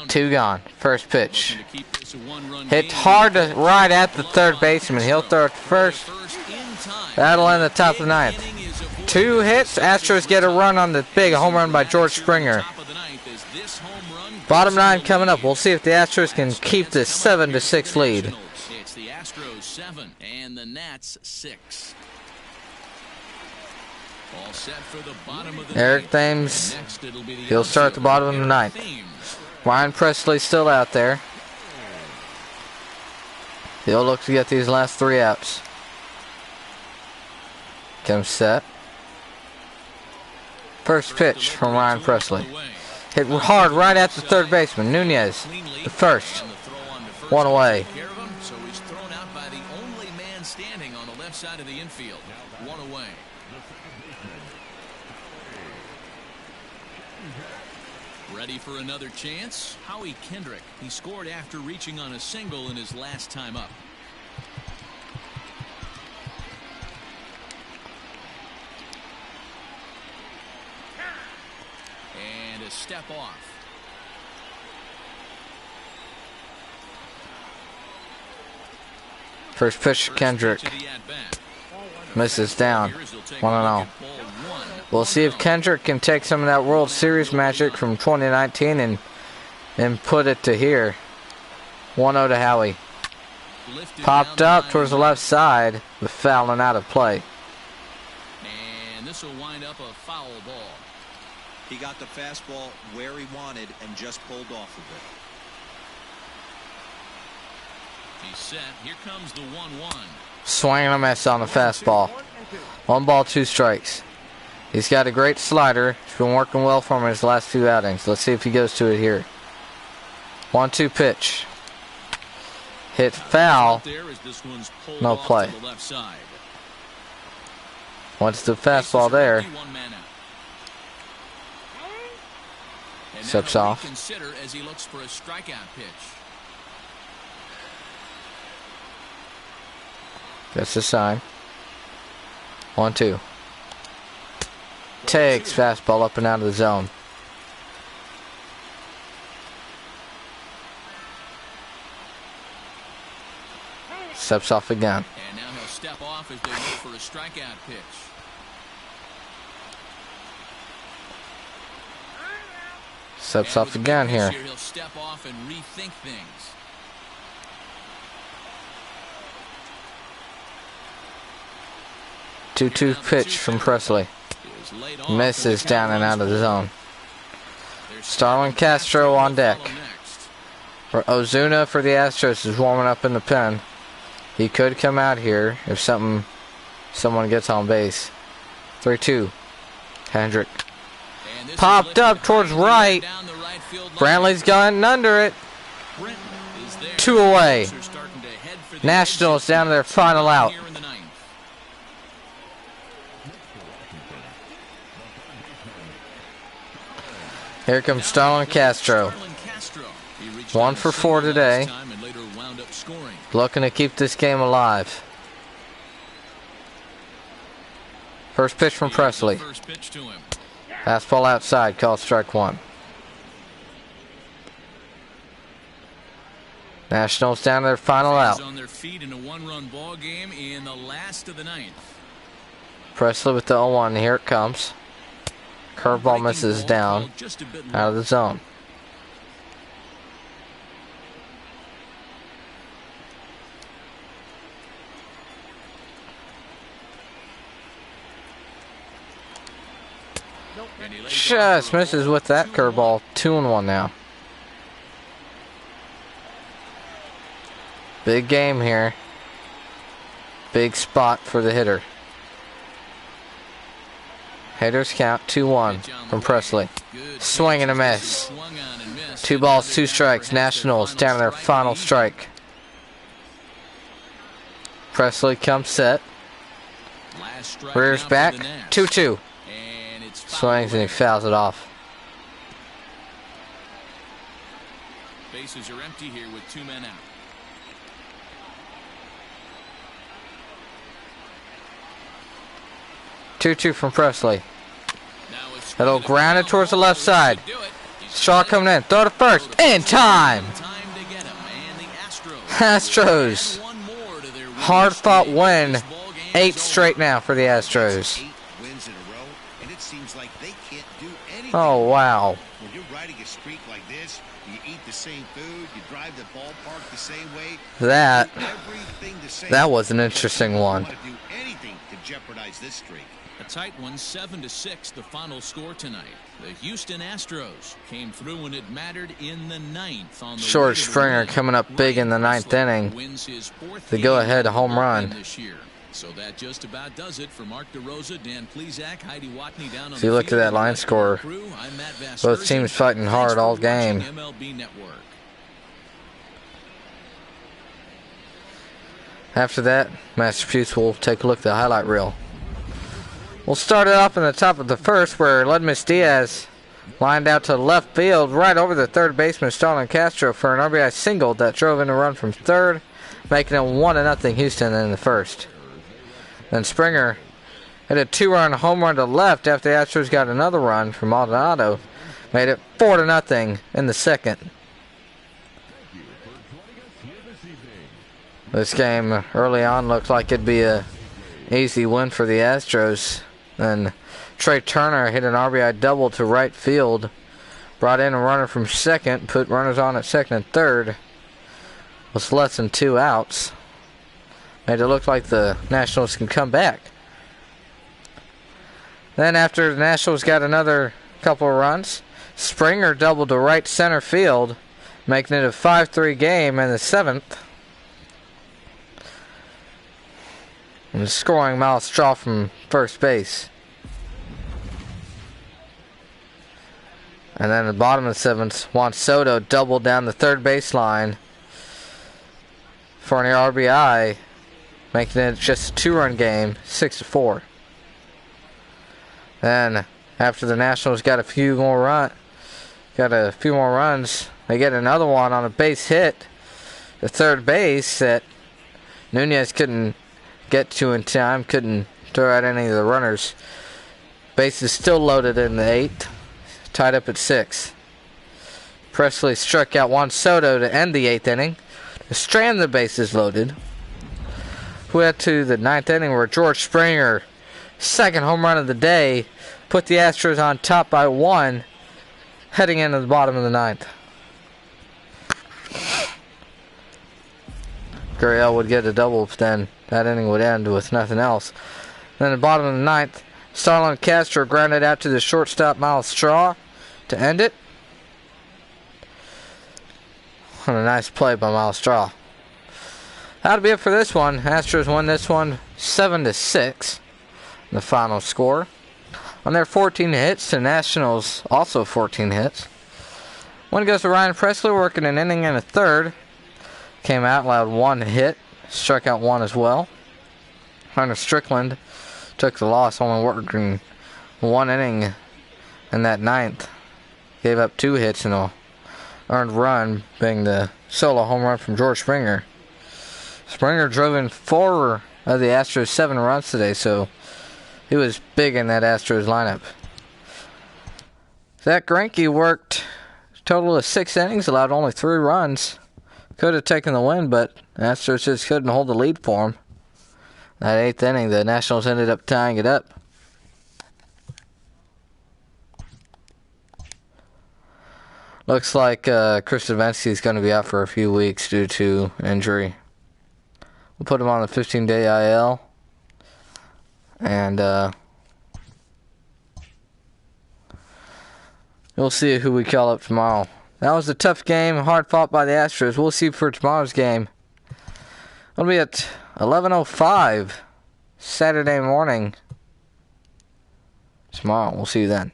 2 gone. First pitch. Hit hard to right at the third baseman. He'll throw it first. That'll end the top of the ninth. 2 hits. Astros get a run on the big home run by George Springer. Bottom 9 coming up. We'll see if the Astros can keep this 7-6 lead. It's the Astros 7 and the Nats 6. All set for the bottom of the Eric Thames, he'll start at the bottom of the ninth. Ryan Presley still out there. He'll look to get these last 3 outs. Comes set. First pitch from Ryan Presley. Hit hard right at the third baseman. Nunez, the first. 1 away. So he's thrown out by the only man standing on the left side of the infield. 1 away. Ready for another chance? Howie Kendrick. He scored after reaching on a single in his last time up. And a step off. First pitch, Kendrick. Misses down. 1-0. We'll see if Kendrick can take some of that World Series magic from 2019 and put it to here. 1-0 to Howie. Popped up towards the left side, but fouling out of play. And this will wind up a foul ball. He got the fastball where he wanted and just pulled off of it. He's set. Here comes the 1-1. Swinging a miss on the fastball. 1 ball, 2 strikes. He's got a great slider. It's been working well for him in his last 2 outings. Let's see if he goes to it here. 1-2 pitch. Hit foul. No play. Once the fastball there. Steps off. Consider as he looks for a strikeout pitch. That's the sign. 1-2. Takes fastball up and out of the zone. Steps off again. And now he'll step off as they look for a strikeout pitch. Steps off again here. He'll step off and rethink things. Two pitch from Presley. Misses down and out of the zone. Starlin Castro on deck. Ozuna for the Astros is warming up in the pen. He could come out here if someone gets on base. 3-2. Hendrick. Popped up towards right. Brantley's gotten under it. 2 away. Nationals down to their final out. Here comes Starlin Castro. 1 for 4 today. Looking to keep this game alive. First pitch from Presley. Fastball outside, called strike 1. Nationals down to their final out. On their feet in a 1-run ball game in the last of the 9th. Presley with the 0-1. Here it comes. Curveball misses down out of the zone. Just misses with that curveball. 2-1 now. Big game here. Big spot for the hitter. Haters count 2-1 from Presley. Swing and a miss. 2 balls, 2 strikes. Nationals down to their final strike. Presley comes set. Rears back. 2-2. Swings and he fouls it off. Bases are empty here with 2 men out. Two from Presley. It'll ground it towards the left side. Straw coming in. Throw to first. In time. Astros. Hard fought win. 8 straight now for the Astros. Oh, wow. When you're riding a streak like this, you eat the same food, you drive the ballpark the same way. That was an interesting one. Do anything to jeopardize this streak. A tight one, 7-6, the final score tonight. The Houston Astros came through when it mattered in the 9th. On the George Springer coming up big in the 9th inning. The go-ahead home run. This year. So that just about does it for Mark DeRosa, Dan Plesac, Heidi Watney down on If you look at that line score, both teams fighting hard all game. MLB Network. After that, Massachusetts will take a look at the highlight reel. We'll start it off in the top of the first, where Ledmus Diaz lined out to left field right over the third baseman Starlin Castro for an RBI single that drove in a run from third, making it 1-0 Houston in the first. Then Springer hit a 2-run home run to left after the Astros got another run from Maldonado, made it 4-0 in the second. This game early on looked like it'd be a easy win for the Astros. Then Trey Turner hit an RBI double to right field, brought in a runner from second, put runners on at second and third, with less than 2 outs. Made it look like the Nationals can come back. Then after the Nationals got another couple of runs, Springer doubled to right center field, making it a 5-3 game in the 7th. And scoring Miles Straw from first base. And then at the bottom of the 7th, Juan Soto doubled down the third baseline for an RBI, making it just a 2-run game, 6-4. Then after the Nationals got a few more runs, they get another one on a base hit to third base that Nunez couldn't get to in time, couldn't throw out any of the runners. Base is still loaded in the 8th, tied up at 6. Presley struck out Juan Soto to end the 8th inning. To strand the bases loaded. We went to the 9th inning where George Springer, second home run of the day, put the Astros on top by 1, heading into the bottom of the 9th. Gurriel would get a double, then that inning would end with nothing else. Then at the bottom of the 9th, Starlin Castro grounded out to the shortstop Miles Straw to end it. And a nice play by Miles Straw. That'll be it for this one. Astros won this one 7-6. The final score. On their 14 hits, the Nationals also 14 hits. One goes to Ryan Presley, working an inning and a third. Came out, allowed 1 hit, struck out 1 as well. Hunter Strickland took the loss, only working 1 inning in that 9th. Gave up 2 hits and a earned run, being the solo home run from George Springer. Springer drove in 4 of the Astros' 7 runs today, so he was big in that Astros lineup. Zach Greinke worked a total of 6 innings, allowed only 3 runs. Could have taken the win, but the Astros just couldn't hold the lead for him. That 8th inning, the Nationals ended up tying it up. Looks like Chris Davinsky is going to be out for a few weeks due to injury. We'll put him on the 15-day IL. And we'll see who we call up tomorrow. That was a tough game, hard fought by the Astros. We'll see for tomorrow's game. It'll be at 11:05 Saturday morning. tomorrow. We'll see you then.